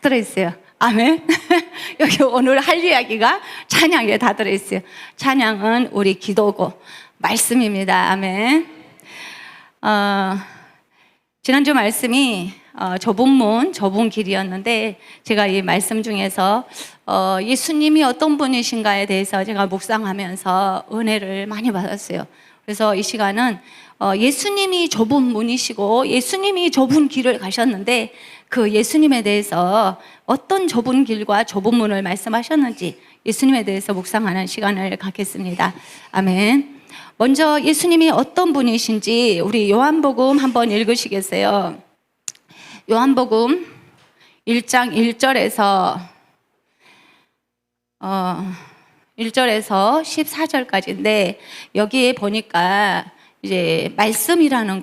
들어있어요. 아멘. 여기 오늘 할 이야기가 찬양에 다 들어있어요. 찬양은 우리 기도고 말씀입니다. 아멘. 지난주 말씀이 좁은 문, 좁은 길이었는데 제가 이 말씀 중에서 예수님이 어떤 분이신가에 대해서 제가 묵상하면서 은혜를 많이 받았어요. 그래서 이 시간은 예수님이 좁은 문이시고 예수님이 좁은 길을 가셨는데 그 예수님에 대해서 어떤 좁은 길과 좁은 문을 말씀하셨는지 예수님에 대해서 묵상하는 시간을 갖겠습니다. 아멘. 먼저 예수님이 어떤 분이신지 우리 요한복음 한번 읽으시겠어요? 요한복음 1장 1절에서 1절에서 14절까지인데 여기에 보니까 이제 말씀이라는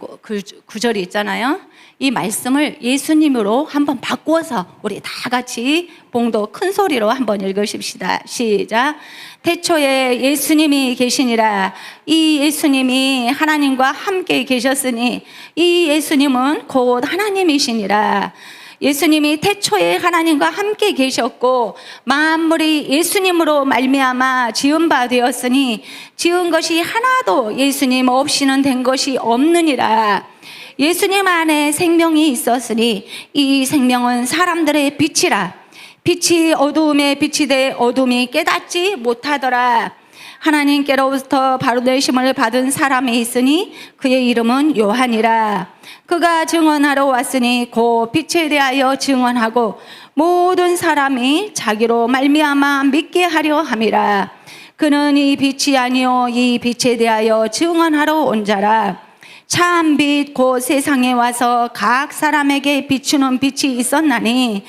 구절이 있잖아요. 이 말씀을 예수님으로 한번 바꾸어서 우리 다 같이 봉도 큰 소리로 한번 읽으십시다. 시작. 태초에 예수님이 계시니라. 이 예수님이 하나님과 함께 계셨으니 이 예수님은 곧 하나님이시니라. 예수님이 태초에 하나님과 함께 계셨고 만물이 예수님으로 말미암아 지은 바 되었으니 지은 것이 하나도 예수님 없이는 된 것이 없느니라. 예수님 안에 생명이 있었으니 이 생명은 사람들의 빛이라. 빛이 어두움에 빛이 돼 어둠이 깨닫지 못하더라. 하나님께로부터 바로 되심을 받은 사람이 있으니 그의 이름은 요한이라. 그가 증언하러 왔으니 곧 빛에 대하여 증언하고 모든 사람이 자기로 말미암아 믿게 하려 함이라. 그는 이 빛이 아니요 이 빛에 대하여 증언하러 온 자라. 참 빛 곧 세상에 와서 각 사람에게 비추는 빛이 있었나니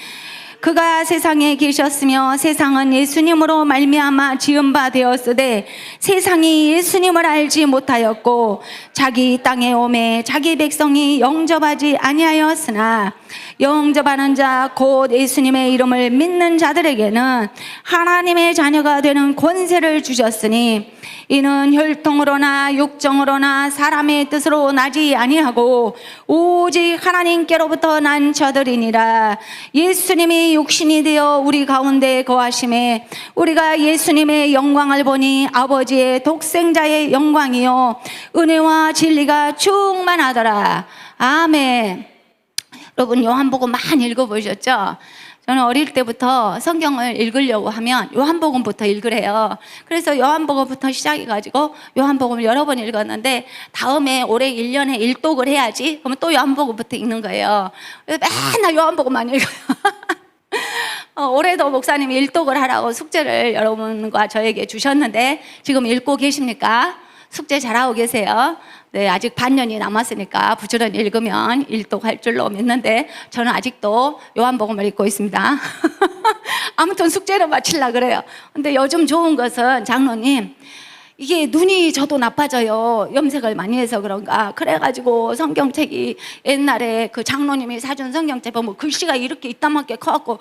그가 세상에 계셨으며 세상은 예수님으로 말미암아 지은 바 되었으되 세상이 예수님을 알지 못하였고 자기 땅에 오매 자기 백성이 영접하지 아니하였으나 영접하는 자 곧 예수님의 이름을 믿는 자들에게는 하나님의 자녀가 되는 권세를 주셨으니 이는 혈통으로나 육정으로나 사람의 뜻으로 나지 아니하고 오직 하나님께로부터 난 자들이니라. 예수님이 육신이 되어 우리 가운데 거하심에 우리가 예수님의 영광을 보니 아버지의 독생자의 영광이요 은혜와 진리가 충만하더라. 아멘. 여러분 요한복음 많이 읽어보셨죠? 저는 어릴 때부터 성경을 읽으려고 하면 요한복음부터 읽으래요. 그래서 요한복음부터 시작해가지고 요한복음을 여러 번 읽었는데 다음에 올해 1년에 일독을 해야지. 그러면 또 요한복음부터 읽는 거예요. 그래서 맨날 요한복음만 읽어요. 올해도 목사님이 일독을 하라고 숙제를 여러분과 저에게 주셨는데 지금 읽고 계십니까? 숙제 잘하고 계세요? 네, 아직 반년이 남았으니까 부지런히 읽으면 일독할 줄로 믿는데 저는 아직도 요한복음을 읽고 있습니다. 아무튼 숙제를 마치려고 그래요. 근데 요즘 좋은 것은 장로님 이게 눈이 저도 나빠져요. 염색을 많이 해서 그런가. 그래가지고 성경책이 옛날에 그 장로님이 사준 성경책 보면 글씨가 이렇게 이따만하게 커갖고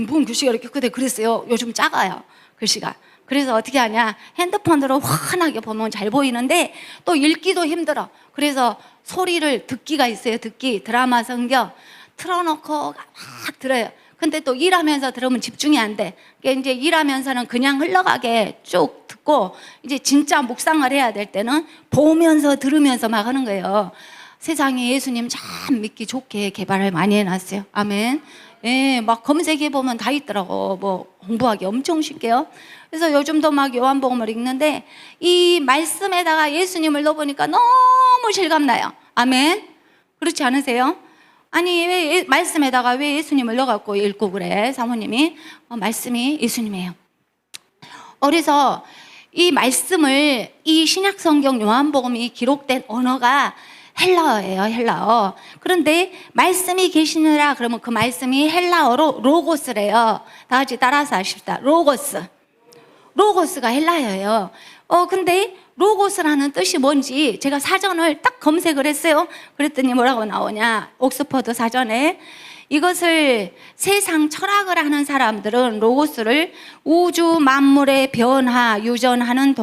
뭔 글씨가 이렇게 크대 그랬어요. 요즘 작아요 글씨가. 그래서 어떻게 하냐 핸드폰으로 환하게 보면 잘 보이는데 또 읽기도 힘들어. 그래서 소리를 듣기가 있어요. 듣기 드라마 성경 틀어놓고 막 들어요. 근데 또 일하면서 들으면 집중이 안 돼. 그러니까 이제 일하면서는 그냥 흘러가게 쭉 듣고 이제 진짜 묵상을 해야 될 때는 보면서 들으면서 막 하는 거예요. 세상에 예수님 참 믿기 좋게 개발을 많이 해놨어요. 아멘. 예, 막 검색해보면 다 있더라고. 뭐 공부하기 엄청 쉽게요. 그래서 요즘도 막 요한복음을 읽는데 이 말씀에다가 예수님을 넣어보니까 너무 실감나요. 아멘. 그렇지 않으세요? 아니 왜 말씀에다가 왜 예수님을 넣어갖고 읽고 그래 사모님이? 말씀이 예수님이에요. 그래서 이 말씀을 이 신약성경 요한복음이 기록된 언어가 헬라어예요. 헬라어. 그런데 말씀이 계시느라 그러면 그 말씀이 헬라어로 로고스래요. 다 같이 따라서 하십시다. 로고스. 로고스가 헬라어예요. 근데 로고스라는 뜻이 뭔지 제가 사전을 딱 검색을 했어요. 그랬더니 뭐라고 나오냐 옥스퍼드 사전에 이것을 세상 철학을 하는 사람들은 로고스를 우주 만물의 변화와 유전하는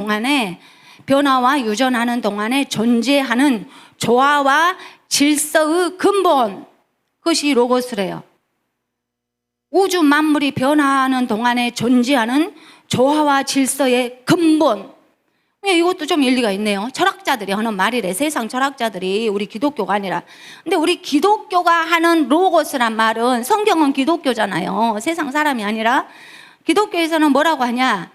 동안에 존재하는 조화와 질서의 근본 그것이 로고스래요. 우주 만물이 변화하는 동안에 존재하는 조화와 질서의 근본. 이것도 좀 일리가 있네요. 철학자들이 하는 말이래. 세상 철학자들이, 우리 기독교가 아니라. 근데 우리 기독교가 하는 로고스란 말은, 성경은 기독교잖아요. 세상 사람이 아니라. 기독교에서는 뭐라고 하냐?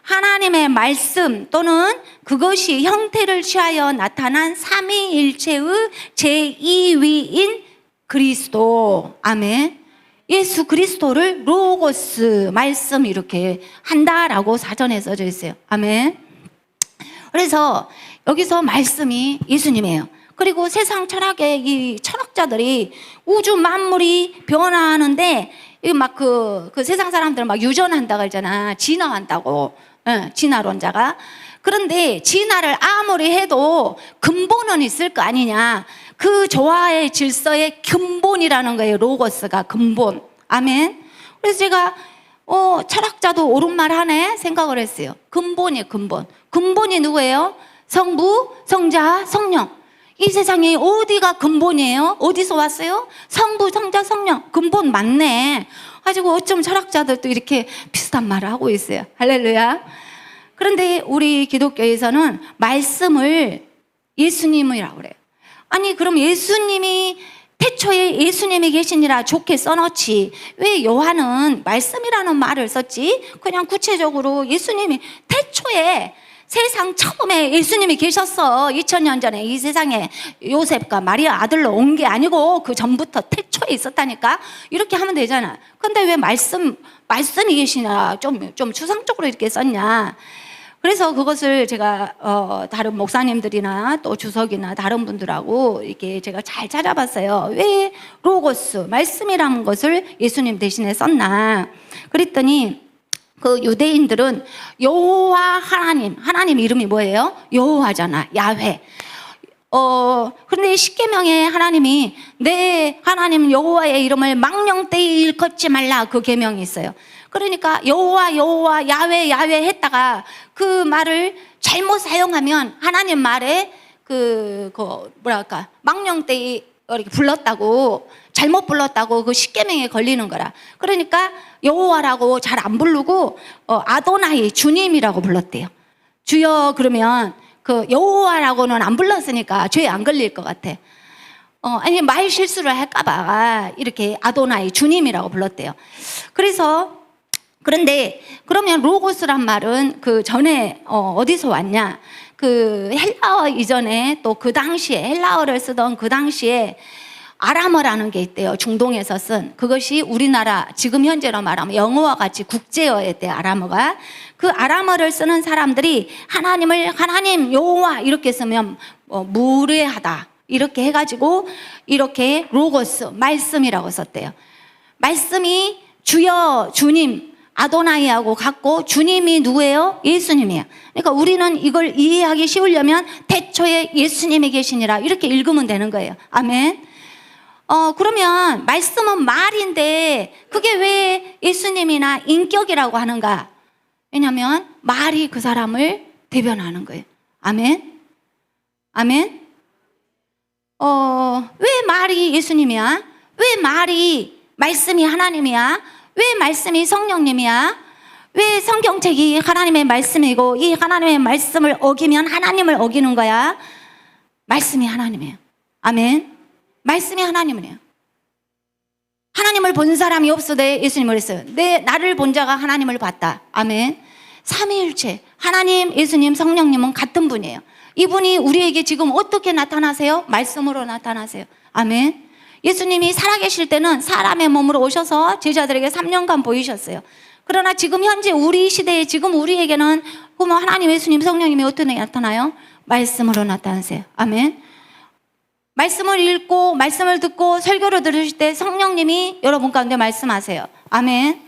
하나님의 말씀 또는 그것이 형태를 취하여 나타난 삼위일체의 제2위인 그리스도. 아멘. 예수 그리스도를 로고스, 말씀 이렇게 한다라고 사전에 써져 있어요. 아멘. 그래서 여기서 말씀이 예수님이에요. 그리고 세상 철학의 이 철학자들이 우주 만물이 변화하는데, 막 그 세상 사람들은 막 유전한다고 그러잖아. 진화한다고. 진화론자가. 그런데 진화를 아무리 해도 근본은 있을 거 아니냐. 그 조화의 질서의 근본이라는 거예요. 로고스가 근본. 아멘. 그래서 제가 철학자도 옳은 말 하네 생각을 했어요. 근본이에요. 근본. 근본이 누구예요? 성부, 성자, 성령. 이 세상에 어디가 근본이에요? 어디서 왔어요? 성부, 성자, 성령. 근본 맞네. 가지고 어쩜 철학자들도 이렇게 비슷한 말을 하고 있어요. 할렐루야. 그런데 우리 기독교에서는 말씀을 예수님이라고 그래요. 아니 그럼 예수님이 태초에 예수님이 계시니라 좋게 써놓지 왜 요한은 말씀이라는 말을 썼지? 그냥 구체적으로 예수님이 태초에 세상 처음에 예수님이 계셨어. 2000년 전에 이 세상에 요셉과 마리아 아들로 온 게 아니고 그 전부터 태초에 있었다니까. 이렇게 하면 되잖아. 근데 왜 말씀이 계시냐 좀 추상적으로 이렇게 썼냐. 그래서 그것을 제가 다른 목사님들이나 또 주석이나 다른 분들하고 이렇게 제가 잘 찾아봤어요. 왜 로고스, 말씀이라는 것을 예수님 대신에 썼나. 그랬더니 그 유대인들은 여호와 하나님 이름이 뭐예요? 여호와잖아. 야훼. 그런데 십계명에 하나님이 내 하나님 여호와의 이름을 망령되이 일컫지 말라, 그 계명이 있어요. 그러니까 여호와 야훼 했다가 그 말을 잘못 사용하면 하나님 말에 뭐랄까 망령되이 이렇게 불렀다고, 잘못 불렀다고 그 십계명에 걸리는 거라. 그러니까 여호와라고 잘 안 부르고 아도나이, 주님이라고 불렀대요. 주여 그러면 그 여호와라고는 안 불렀으니까 죄에 안 걸릴 것 같아. 아니 말 실수를 할까봐 이렇게 아도나이, 주님이라고 불렀대요. 그런데 그러면 로고스란 말은 그 전에 어디서 왔냐? 그 헬라어 이전에 또 그 당시에 헬라어를 쓰던 그 당시에 아람어라는 게 있대요. 중동에서 쓴. 그것이 우리나라 지금 현재로 말하면 영어와 같이 국제어였대요. 아람어가. 그 아람어를 쓰는 사람들이 하나님 여호와 이렇게 쓰면 무례하다 이렇게 해가지고 이렇게 로고스, 말씀이라고 썼대요. 말씀이 주여, 주님, 아도나이하고 같고 주님이 누구예요? 예수님이에요. 그러니까 우리는 이걸 이해하기 쉬우려면 태초에 예수님이 계시니라 이렇게 읽으면 되는 거예요. 아멘. 그러면 말씀은 말인데 그게 왜 예수님이나 인격이라고 하는가? 왜냐하면 말이 그 사람을 대변하는 거예요. 아멘. 아멘. 왜 말이 예수님이야? 왜 말이 말씀이 하나님이야? 왜 말씀이 성령님이야? 왜 성경책이 하나님의 말씀이고 이 하나님의 말씀을 어기면 하나님을 어기는 거야? 말씀이 하나님이에요. 아멘. 말씀이 하나님이에요. 하나님을 본 사람이 없으되 예수님을 했어요. 나를 본 자가 하나님을 봤다. 아멘. 삼위일체 하나님, 예수님, 성령님은 같은 분이에요. 이분이 우리에게 지금 어떻게 나타나세요? 말씀으로 나타나세요. 아멘. 예수님이 살아계실 때는 사람의 몸으로 오셔서 제자들에게 3년간 보이셨어요. 그러나 지금 현재 우리 시대에 지금 우리에게는 그러면 하나님, 예수님, 성령님이 어떻게 나타나요? 말씀으로 나타나세요. 아멘. 말씀을 읽고 말씀을 듣고 설교를 들으실 때 성령님이 여러분 가운데 말씀하세요. 아멘.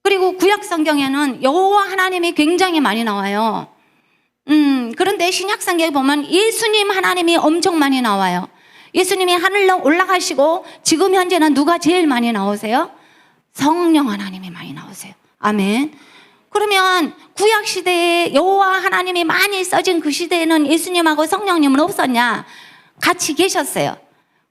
그리고 구약 성경에는 여호와 하나님이 굉장히 많이 나와요. 그런데 신약 성경에 보면 예수님 하나님이 엄청 많이 나와요. 예수님이 하늘로 올라가시고 지금 현재는 누가 제일 많이 나오세요? 성령 하나님이 많이 나오세요. 아멘. 그러면 구약 시대에 여호와 하나님이 많이 써진 그 시대에는 예수님하고 성령님은 없었냐? 같이 계셨어요.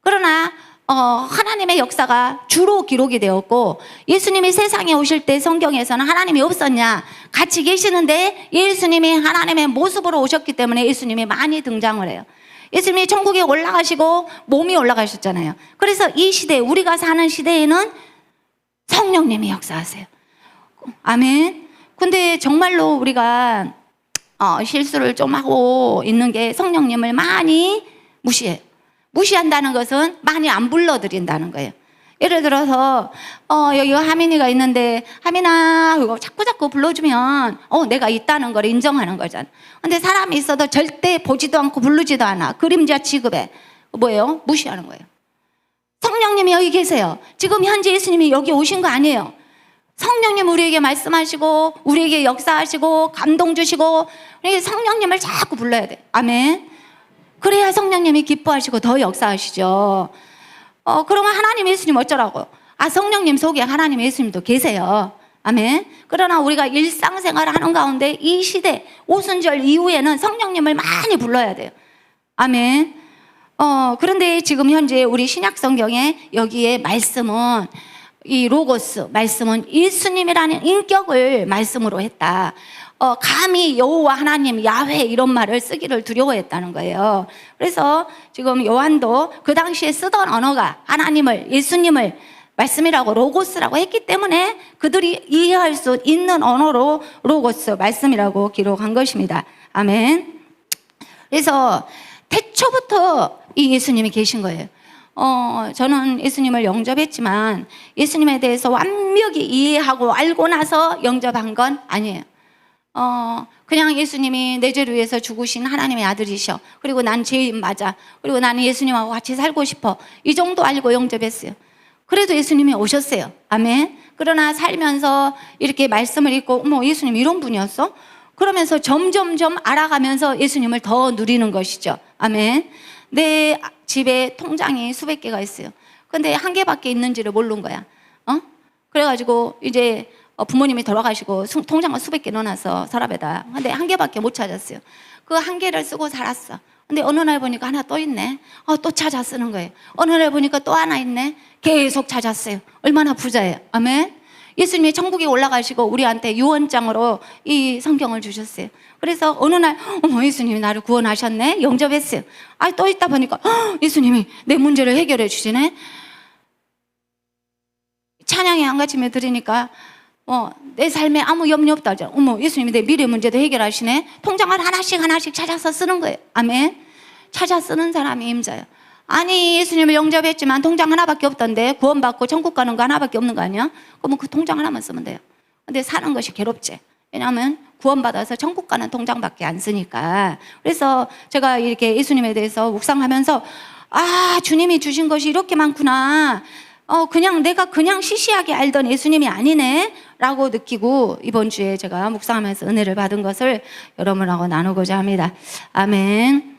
그러나 하나님의 역사가 주로 기록이 되었고, 예수님이 세상에 오실 때 성경에서는 하나님이 없었냐? 같이 계시는데 예수님이 하나님의 모습으로 오셨기 때문에 예수님이 많이 등장을 해요. 예수님이 천국에 올라가시고 몸이 올라가셨잖아요. 그래서 이 시대, 우리가 사는 시대에는 성령님이 역사하세요. 아멘. 근데 정말로 우리가 실수를 좀 하고 있는 게 성령님을 많이 무시해요. 무시한다는 것은 많이 안 불러드린다는 거예요. 예를 들어서 여기 하민이가 있는데 하민아 이거 자꾸 불러주면 내가 있다는 걸 인정하는 거잖아. 근데 사람이 있어도 절대 보지도 않고 부르지도 않아. 그림자 취급해. 뭐예요? 무시하는 거예요. 성령님이 여기 계세요. 지금 현재 예수님이 여기 오신 거 아니에요. 성령님 우리에게 말씀하시고 우리에게 역사하시고 감동 주시고, 우리 성령님을 자꾸 불러야 돼. 아멘. 그래야 성령님이 기뻐하시고 더 역사하시죠. 그러면 하나님 예수님 어쩌라고? 성령님 속에 하나님 예수님도 계세요. 아멘. 그러나 우리가 일상생활을 하는 가운데 이 시대 오순절 이후에는 성령님을 많이 불러야 돼요. 아멘. 그런데 지금 현재 우리 신약 성경에 여기에 말씀은 이 로고스 말씀은 예수님이라는 인격을 말씀으로 했다. 감히 여호와 하나님 야훼 이런 말을 쓰기를 두려워했다는 거예요. 그래서 지금 요한도 그 당시에 쓰던 언어가 하나님을, 예수님을 말씀이라고 로고스라고 했기 때문에 그들이 이해할 수 있는 언어로 로고스 말씀이라고 기록한 것입니다. 아멘. 그래서 태초부터 이 예수님이 계신 거예요. 저는 예수님을 영접했지만 예수님에 대해서 완벽히 이해하고 알고 나서 영접한 건 아니에요. 그냥 예수님이 내 죄를 위해서 죽으신 하나님의 아들이셔. 그리고 난 죄인 맞아. 그리고 나는 예수님하고 같이 살고 싶어. 이 정도 알고 영접했어요. 그래도 예수님이 오셨어요. 아멘. 그러나 살면서 이렇게 말씀을 읽고 예수님 이런 분이었어? 그러면서 점점점 알아가면서 예수님을 더 누리는 것이죠. 아멘. 내 집에 통장이 수백 개가 있어요. 근데 한 개밖에 있는지를 모르는 거야. 그래가지고 이제 부모님이 돌아가시고 통장을 수백 개 넣어놨어, 서랍에다. 근데 한 개밖에 못 찾았어요. 그 한 개를 쓰고 살았어. 근데 어느 날 보니까 하나 또 있네. 또 찾아 쓰는 거예요. 어느 날 보니까 또 하나 있네. 계속 찾았어요. 얼마나 부자예요. 아멘. 예수님이 천국에 올라가시고 우리한테 유언장으로 이 성경을 주셨어요. 그래서 어느 날 예수님이 나를 구원하셨네, 영접했어요. 또 있다 보니까 예수님이 내 문제를 해결해 주시네. 찬양에 한 가지만 들으니까 내 삶에 아무 염려 없다. 예수님이 내 미래 문제도 해결하시네. 통장을 하나씩 찾아서 쓰는 거예요. 아멘. 찾아 쓰는 사람이 임자예요. 아니 예수님을 영접했지만 통장 하나밖에 없던데 구원받고 천국 가는 거 하나밖에 없는 거 아니야? 그러면 그 통장 하나만 쓰면 돼요. 근데 사는 것이 괴롭지. 왜냐하면 구원받아서 천국 가는 통장밖에 안 쓰니까. 그래서 제가 이렇게 예수님에 대해서 묵상하면서 주님이 주신 것이 이렇게 많구나. 내가 그냥 시시하게 알던 예수님이 아니네 라고 느끼고 이번 주에 제가 묵상하면서 은혜를 받은 것을 여러분하고 나누고자 합니다. 아멘.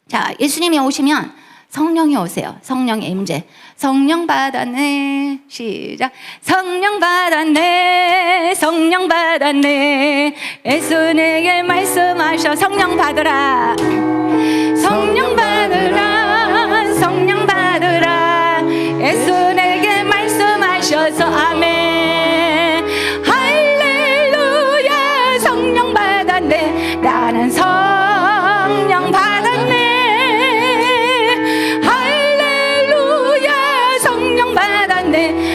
자, 예수님이 오시면 성령이 오세요. 성령의 임재. 성령 받았네. 시작. 성령 받았네. 성령 받았네. 예수 내게 말씀하셔. 성령 받으라. 성령 받으라. 성령 받으라. 예수 내게 말씀하셔서 아멘. 할렐루야. 성령 받았네. 나는 성령 받았네.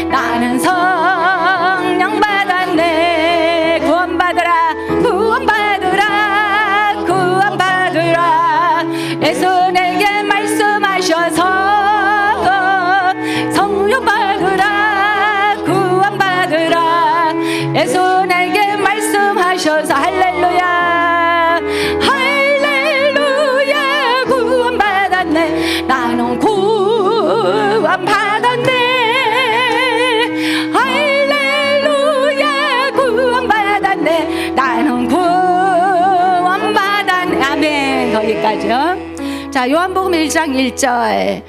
나는 성령 받았네. 구원받으라. 구원받으라. 구원받으라. 예수 내게 말씀하셔서 성령 받으라. 구원받으라. 예수 내게 말씀하셔서 할렐루야. 할렐루야. 구원받았네. 나는 구원받았네. 나는 구원받았네. 아멘. 거기까지요. 자, 요한복음 1장 1절.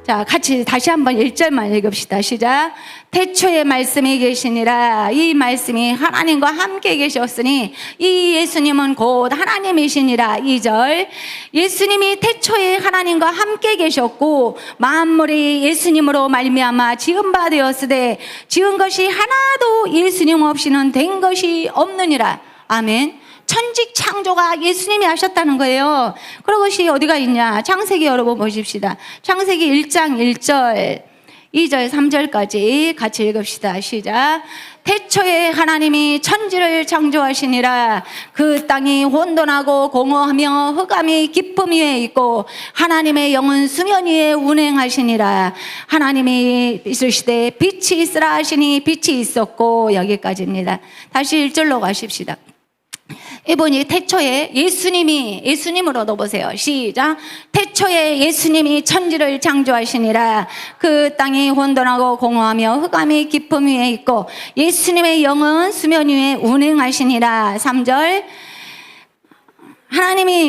자, 자, 같이 다시 한번 1절만 읽읍시다. 시작. 태초에 말씀이 계시니라. 이 말씀이 하나님과 함께 계셨으니 이 예수님은 곧 하나님이시니라. 2절. 예수님이 태초에 하나님과 함께 계셨고 만물이 예수님으로 말미암아 지은 바 되었으되 지은 것이 하나도 예수님 없이는 된 것이 없느니라. 아멘. 천직 창조가 예수님이 하셨다는 거예요. 그것이 어디가 있냐? 창세기 여러분 보십시다. 창세기 1장 1절, 2절, 3절까지 같이 읽읍시다. 시작. 태초에 하나님이 천지를 창조하시니라. 그 땅이 혼돈하고 공허하며 흑암이 깊음 위에 있고 하나님의 영은 수면 위에 운행하시니라. 하나님이 이르시되 빛이 있으라 하시니 빛이 있었고. 여기까지입니다. 다시 1절로 가십시다. 이분이 태초에 예수님으로 넣어보세요. 시작. 태초에 예수님이 천지를 창조하시니라. 그 땅이 혼돈하고 공허하며 흑암이 깊음 위에 있고 예수님의 영은 수면 위에 운행하시니라. 3절.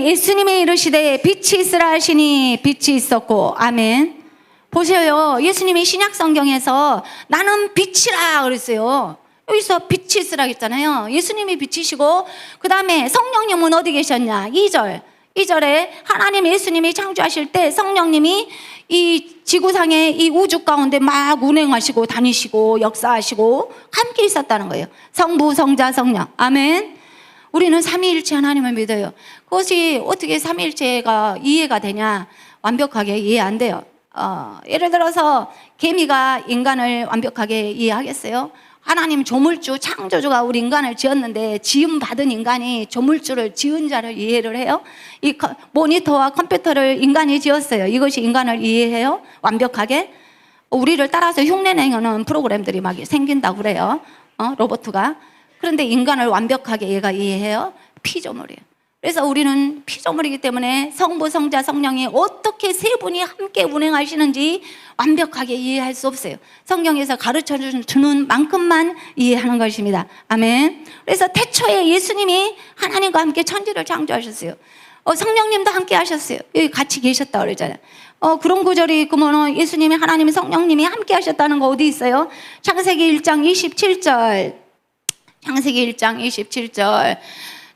예수님이 이르시되 빛이 있으라 하시니 빛이 있었고. 아멘. 보세요. 예수님이 신약 성경에서 나는 빛이라 그랬어요. 여기서 빛이 있으라 했잖아요. 예수님이 빛이시고 그 다음에 성령님은 어디 계셨냐? 2절에 하나님 예수님이 창조하실 때 성령님이 이 지구상의 이 우주 가운데 막 운행하시고 다니시고 역사하시고 함께 있었다는 거예요. 성부, 성자, 성령. 아멘. 우리는 삼위일체 하나님을 믿어요. 그것이 어떻게 삼위일체가 이해가 되냐? 완벽하게 이해 안 돼요. 예를 들어서 개미가 인간을 완벽하게 이해하겠어요? 하나님 조물주, 창조주가 우리 인간을 지었는데 지음받은 인간이 조물주를 지은 자를 이해를 해요? 이 모니터와 컴퓨터를 인간이 지었어요. 이것이 인간을 이해해요? 완벽하게? 우리를 따라서 흉내내는 프로그램들이 막 생긴다고 그래요. 로봇가. 그런데 인간을 완벽하게 얘가 이해해요? 피조물이에요. 그래서 우리는 피조물이기 때문에 성부, 성자, 성령이 어떻게 세 분이 함께 운행하시는지 완벽하게 이해할 수 없어요. 성경에서 가르쳐 주는 만큼만 이해하는 것입니다. 아멘. 그래서 태초에 예수님이 하나님과 함께 천지를 창조하셨어요. 성령님도 함께 하셨어요. 여기 같이 계셨다 그러잖아요. 그런 구절이 그러면 예수님이 하나님이 성령님이 함께 하셨다는 거 어디 있어요? 창세기 1장 27절. 창세기 1장 27절.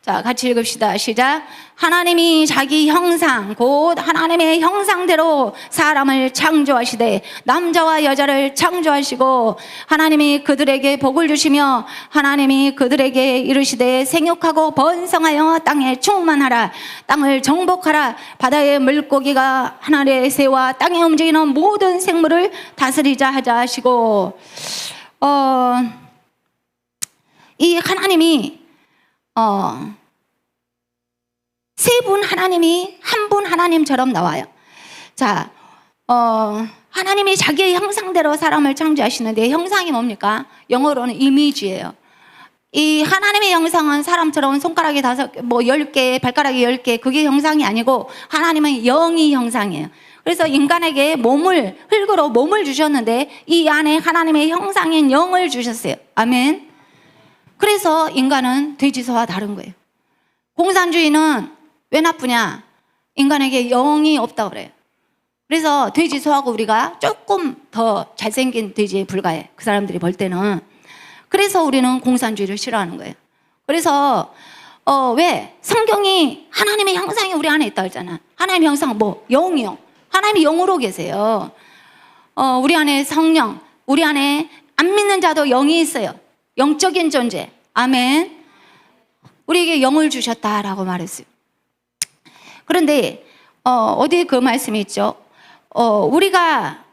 자, 같이 읽읍시다. 시작. 하나님이 자기 형상, 곧 하나님의 형상대로 사람을 창조하시되 남자와 여자를 창조하시고 하나님이 그들에게 복을 주시며 하나님이 그들에게 이르시되 생육하고 번성하여 땅에 충만하라. 땅을 정복하라. 바다의 물고기가 하늘의 새와 땅에 움직이는 모든 생물을 다스리자 하자 하시고 이 하나님이 세 분 하나님이 한 분 하나님처럼 나와요. 자, 하나님이 자기의 형상대로 사람을 창조하시는데 형상이 뭡니까? 영어로는 이미지예요. 이 하나님의 형상은 사람처럼 손가락이 10개, 발가락이 10개, 그게 형상이 아니고 하나님은 영이 형상이에요. 그래서 인간에게 흙으로 몸을 주셨는데 이 안에 하나님의 형상인 영을 주셨어요. 아멘. 그래서 인간은 돼지소와 다른 거예요. 공산주의는 왜 나쁘냐? 인간에게 영이 없다고 그래요. 그래서 돼지소하고 우리가 조금 더 잘생긴 돼지에 불과해. 그 사람들이 볼 때는. 그래서 우리는 공산주의를 싫어하는 거예요. 그래서 왜? 성경이 하나님의 형상이 우리 안에 있다고 했잖아. 하나님의 형상은 영이요. 하나님이 영으로 계세요. 우리 안에 성령, 우리 안에 안 믿는 자도 영이 있어요. 영적인 존재. 아멘. 우리에게 영을 주셨다라고 말했어요. 그런데 어디에 그 말씀이 있죠? 우리가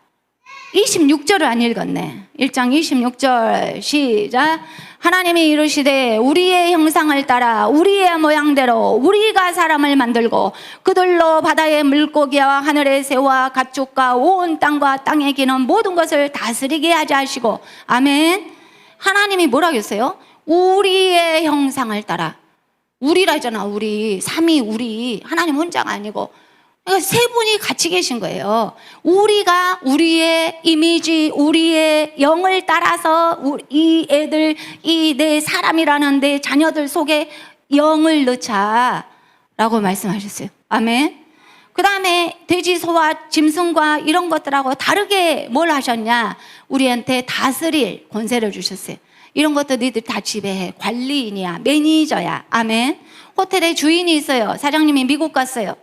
26절을 안 읽었네. 1장 26절 시작. 하나님이 이르시되 우리의 형상을 따라 우리의 모양대로 우리가 사람을 만들고 그들로 바다의 물고기와 하늘의 새와 가축과 온 땅과 땅에 기는 모든 것을 다스리게 하자 하시고. 아멘. 하나님이 뭐라고 했어요? 우리의 형상을 따라. 우리라잖아. 우리 삼위 우리. 하나님 혼자가 아니고 그러니까 세 분이 같이 계신 거예요. 우리가 우리의 이미지, 우리의 영을 따라서 이 애들, 이 내 사람이라는 내 자녀들 속에 영을 넣자라고 말씀하셨어요. 아멘. 그 다음에 돼지, 소와 짐승과 이런 것들하고 다르게 뭘 하셨냐? 우리한테 다스릴 권세를 주셨어요. 이런 것도 너희들 다 지배해. 관리인이야, 매니저야. 아멘. 호텔에 주인이 있어요. 사장님이 미국 갔어요.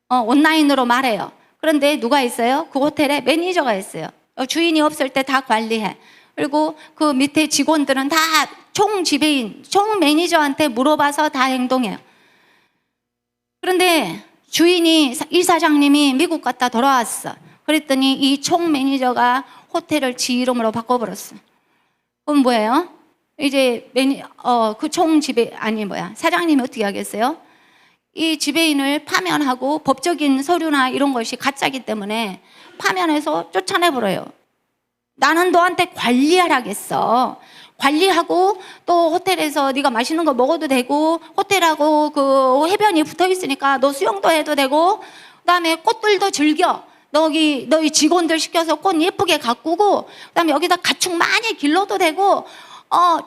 온라인으로 말해요. 그런데 누가 있어요? 그 호텔에 매니저가 있어요. 주인이 없을 때 다 관리해. 그리고 그 밑에 직원들은 다 총 지배인, 총 매니저한테 물어봐서 다 행동해요. 그런데 주인이, 이 사장님이 미국 갔다 돌아왔어. 그랬더니 이 총 매니저가 호텔을 지 이름으로 바꿔버렸어. 그럼 뭐예요? 이제 그 총 지배, 사장님이 어떻게 하겠어요? 이 지배인을 파면하고 법적인 서류나 이런 것이 가짜기 때문에 파면해서 쫓아내버려요. 나는 너한테 관리하라겠어. 관리하고 또 호텔에서 네가 맛있는 거 먹어도 되고, 호텔하고 그 해변이 붙어 있으니까 너 수영도 해도 되고, 그다음에 꽃들도 즐겨. 너희 직원들 시켜서 꽃 예쁘게 가꾸고, 그다음에 여기다 가축 많이 길러도 되고,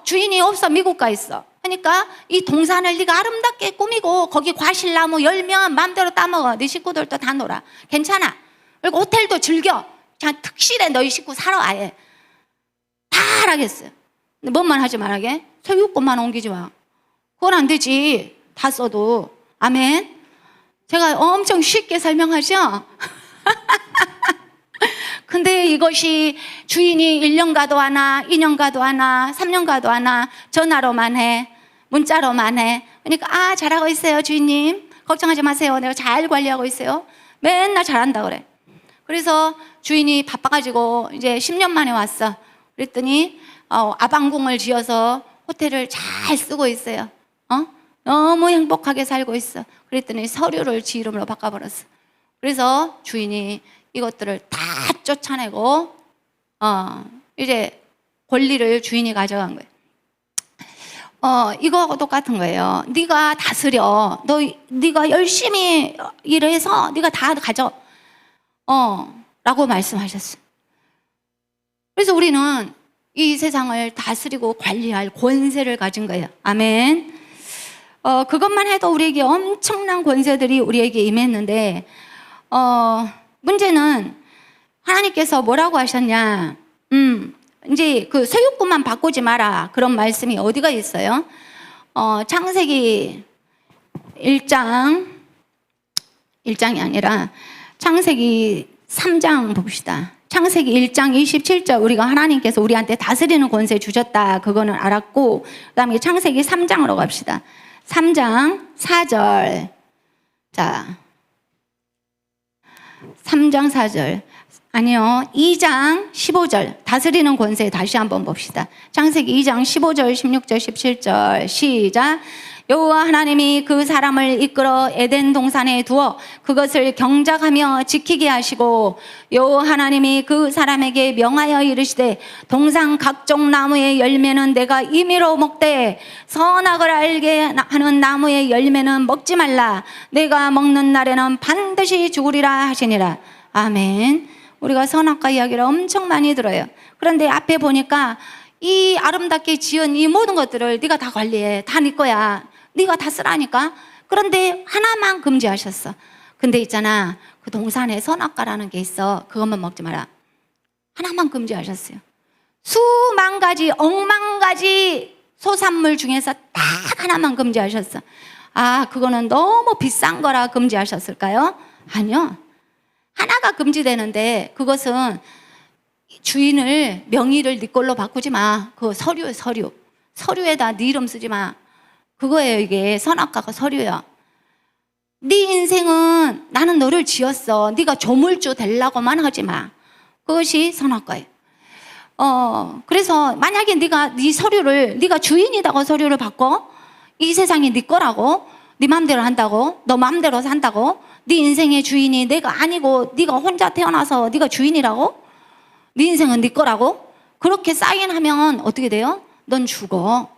주인이 없어, 미국 가 있어. 그러니까 이 동산을 네가 아름답게 꾸미고 거기 과실나무 열면 마음대로 따먹어. 네 식구들도 다 놀아. 괜찮아. 그리고 호텔도 즐겨. 그냥 특실에 너희 식구 살아. 아예 다 하라겠어요. 근데 뭔만 하지 말라게? 소유권만 옮기지 마. 그건 안 되지. 다 써도. 아멘. 제가 엄청 쉽게 설명하죠? 근데 이것이 주인이 1년 가도 하나, 2년 가도 하나, 3년 가도 하나, 전화로만 해, 문자로만 해. 그러니까 잘하고 있어요 주인님, 걱정하지 마세요, 내가 잘 관리하고 있어요. 맨날 잘한다 그래. 그래서 주인이 바빠가지고 이제 10년 만에 왔어. 그랬더니 아방궁을 지어서 호텔을 잘 쓰고 있어요. 너무 행복하게 살고 있어. 그랬더니 서류를 지 이름으로 바꿔버렸어. 그래서 주인이 이것들을 다 쫓아내고 이제 권리를 주인이 가져간 거예요. 이거하고 똑같은 거예요. 네가 다스려. 네가 열심히 일해서 네가 다 가져. 라고 말씀하셨어요. 그래서 우리는 이 세상을 다스리고 관리할 권세를 가진 거예요. 아멘. 그것만 해도 우리에게 엄청난 권세들이 우리에게 임했는데, 문제는 하나님께서 뭐라고 하셨냐? 이제 그 소유권만 바꾸지 마라. 그런 말씀이 어디가 있어요? 창세기 1장이 아니라 창세기 3장 봅시다. 창세기 1장 27절, 우리가 하나님께서 우리한테 다스리는 권세 주셨다. 그거는 알았고, 그 다음에 창세기 3장으로 갑시다. 3장 4절. 자, 3장 4절. 아니요, 2장 15절. 다스리는 권세 다시 한번 봅시다. 창세기 2장 15절, 16절, 17절. 시작. 여호와 하나님이 그 사람을 이끌어 에덴 동산에 두어 그것을 경작하며 지키게 하시고, 여호와 하나님이 그 사람에게 명하여 이르시되, 동산 각종 나무의 열매는 내가 임의로 먹되 선악을 알게 하는 나무의 열매는 먹지 말라. 내가 먹는 날에는 반드시 죽으리라 하시니라. 아멘. 우리가 선악과 이야기를 엄청 많이 들어요. 그런데 앞에 보니까 이 아름답게 지은 이 모든 것들을 네가 다 관리해. 다 네 거야. 네가 다 쓰라니까. 그런데 하나만 금지하셨어. 근데 있잖아, 그 동산에 선악과라는 게 있어. 그것만 먹지 마라. 하나만 금지하셨어요. 수만 가지, 억만 가지 소산물 중에서 딱 하나만 금지하셨어. 그거는 너무 비싼 거라 금지하셨을까요? 아니요. 하나가 금지되는데 그것은 주인을, 명의를 네 걸로 바꾸지 마. 그거 서류에다 네 이름 쓰지 마. 그거예요. 이게 선악과가 서류야. 네 인생은 나는 너를 지었어. 네가 조물주 되려고만 하지 마. 그것이 선악과예요. 그래서 만약에 네 서류를, 네가 주인이다고 서류를 바꿔, 이 세상이 네 거라고, 네 마음대로 한다고, 너 마음대로 산다고, 네 인생의 주인이 내가 아니고 네가 혼자 태어나서 네가 주인이라고, 네 인생은 네 거라고, 그렇게 사인하면 어떻게 돼요? 넌 죽어.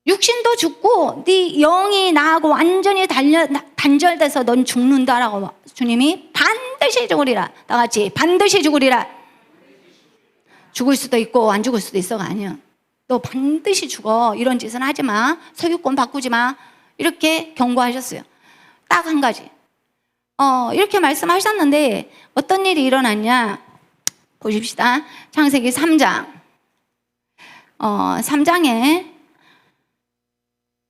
육신도 죽고 네 영이 나하고 완전히 단절돼서 넌 죽는다라고 주님이 반드시 죽으리라. 다 같이 반드시 죽으리라. 죽을 수도 있고 안 죽을 수도 있어가 아니야. 너 반드시 죽어. 이런 짓은 하지 마. 소유권 바꾸지 마. 이렇게 경고하셨어요. 딱 한 가지. 이렇게 말씀하셨는데 어떤 일이 일어났냐 보십시다. 창세기 3장 3장에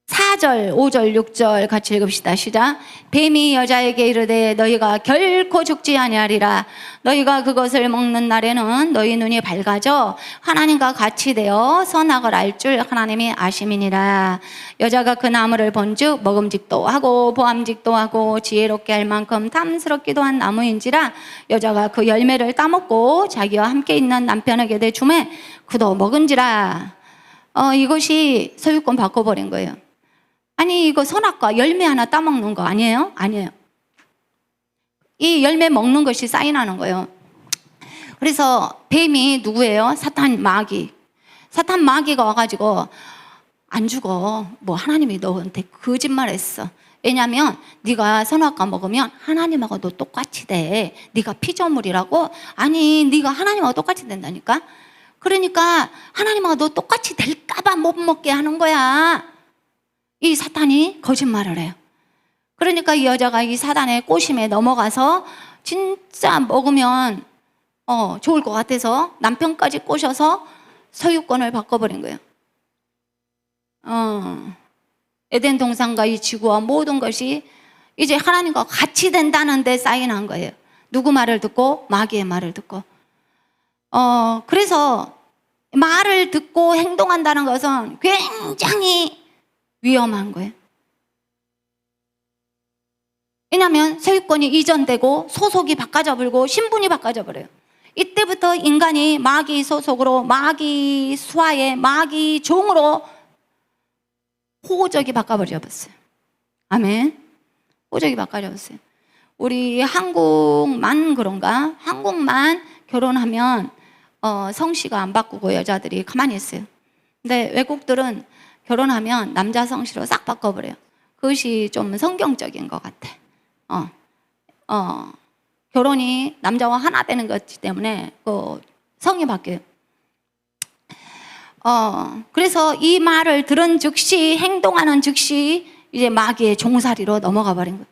4절, 5절, 6절 같이 읽읍시다. 시작. 뱀이 여자에게 이르되 너희가 결코 죽지 아니하리라. 너희가 그것을 먹는 날에는 너희 눈이 밝아져 하나님과 같이 되어 선악을 알 줄 하나님이 아심이니라. 여자가 그 나무를 본즉 먹음직도 하고 보암직도 하고 지혜롭게 할 만큼 탐스럽기도 한 나무인지라. 여자가 그 열매를 따먹고 자기와 함께 있는 남편에게 대주매 그도 먹은지라. 이것이 소유권 바꿔버린 거예요. 아니 이거 선악과 열매 하나 따먹는 거 아니에요? 아니에요. 이 열매 먹는 것이 사인하는 거예요. 그래서 뱀이 누구예요? 사탄 마귀. 사탄 마귀가 와가지고 안 죽어. 뭐 하나님이 너한테 거짓말했어. 왜냐하면 네가 선악과 먹으면 하나님하고도 똑같이 돼. 네가 피조물이라고? 아니 네가 하나님하고 똑같이 된다니까. 그러니까 하나님하고 똑같이 될까봐 못 먹게 하는 거야. 이 사탄이 거짓말을 해요. 그러니까 이 여자가 이 사단의 꼬심에 넘어가서 진짜 먹으면 좋을 것 같아서 남편까지 꼬셔서 소유권을 바꿔버린 거예요. 에덴 동산과 이 지구와 모든 것이 이제 하나님과 같이 된다는 데 사인한 거예요. 누구 말을 듣고? 마귀의 말을 듣고. 그래서 말을 듣고 행동한다는 것은 굉장히 위험한 거예요. 왜냐하면 소유권이 이전되고 소속이 바꿔져 버리고 신분이 바꿔져 버려요. 이때부터 인간이 마귀 소속으로 마귀 수하에 마귀 종으로 호적이 바꿔버려 버렸어요. 아멘. 호적이 바꿔져 버렸어요. 우리 한국만 그런가? 한국만 결혼하면 성씨가 안 바꾸고 여자들이 가만히 있어요. 근데 외국들은 결혼하면 남자 성씨로 싹 바꿔버려요. 그것이 좀 성경적인 것 같아. 결혼이 남자와 하나 되는 것이기 때문에 성이 바뀌어요. 그래서 이 말을 들은 즉시 행동하는 즉시 이제 마귀의 종살이로 넘어가 버린 거예요.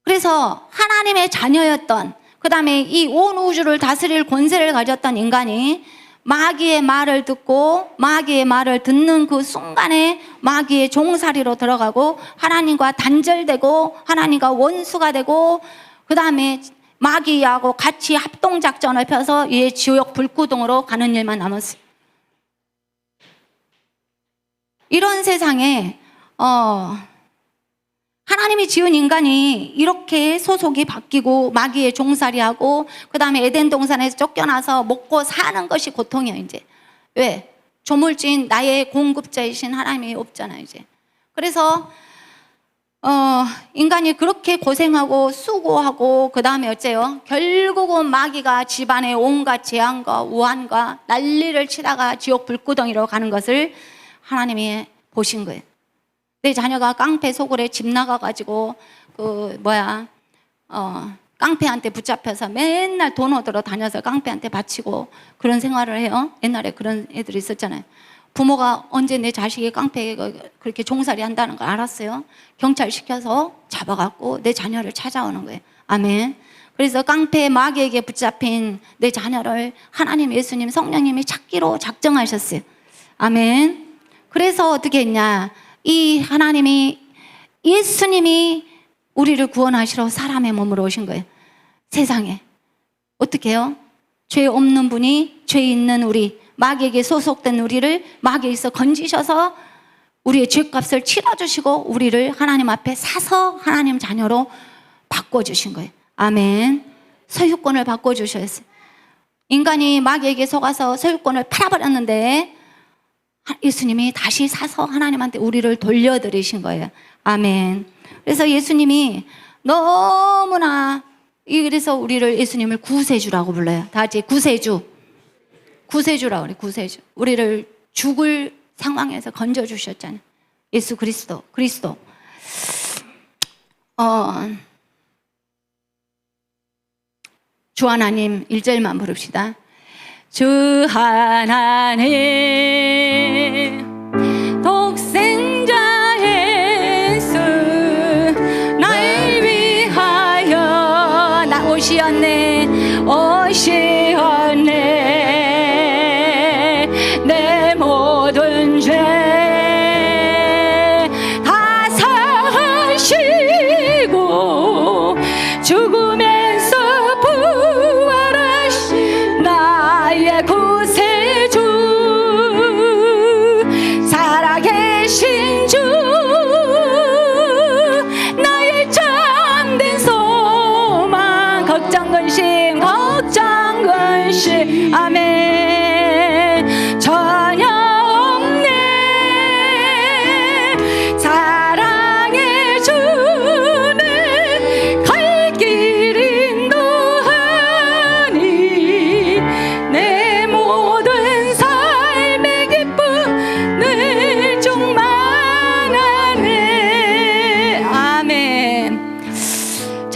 그래서 하나님의 자녀였던 그 다음에 이 온 우주를 다스릴 권세를 가졌던 인간이 마귀의 말을 듣고 마귀의 말을 듣는 그 순간에 마귀의 종살이로 들어가고 하나님과 단절되고 하나님과 원수가 되고 그 다음에 마귀하고 같이 합동작전을 펴서 이 지옥 불구덩으로 가는 일만 남았어요. 이런 세상에 하나님이 지은 인간이 이렇게 소속이 바뀌고 마귀의 종살이하고 그 다음에 에덴 동산에서 쫓겨나서 먹고 사는 것이 고통이에요. 이제 왜? 조물주인 나의 공급자이신 하나님이 없잖아요. 이제 그래서 인간이 그렇게 고생하고 수고하고 그 다음에 어째요? 결국은 마귀가 집안의 온갖 재앙과 우환과 난리를 치다가 지옥 불구덩이로 가는 것을 하나님이 보신 거예요. 내 자녀가 깡패 속을에 집 나가가지고 깡패한테 붙잡혀서 맨날 돈 얻으러 다녀서 깡패한테 바치고 그런 생활을 해요. 옛날에 그런 애들이 있었잖아요. 부모가 언제 내 자식이 깡패가 그렇게 종살이 한다는 걸 알았어요. 경찰 시켜서 잡아갖고 내 자녀를 찾아오는 거예요. 아멘. 그래서 깡패 마귀에게 붙잡힌 내 자녀를 하나님, 예수님, 성령님이 찾기로 작정하셨어요. 아멘. 그래서 어떻게 했냐? 이 하나님이 예수님이 우리를 구원하시러 사람의 몸으로 오신 거예요. 세상에. 어떻게 해요? 죄 없는 분이 죄 있는 우리 마귀에게 소속된 우리를 마귀에서 건지셔서 우리의 죄값을 치러주시고 우리를 하나님 앞에 사서 하나님 자녀로 바꿔주신 거예요. 아멘. 소유권을 바꿔주셨어요. 인간이 마귀에게 속아서 소유권을 팔아버렸는데 예수님이 다시 사서 하나님한테 우리를 돌려드리신 거예요. 아멘. 그래서 예수님이 너무나 그래서 우리를 예수님을 구세주라고 불러요. 다 같이 구세주. 구세주라고 그래. 구세주. 우리를 죽을 상황에서 건져주셨잖아요. 예수 그리스도. 주 하나님 1절만 부릅시다. 주 하나님 독생자 예수 나를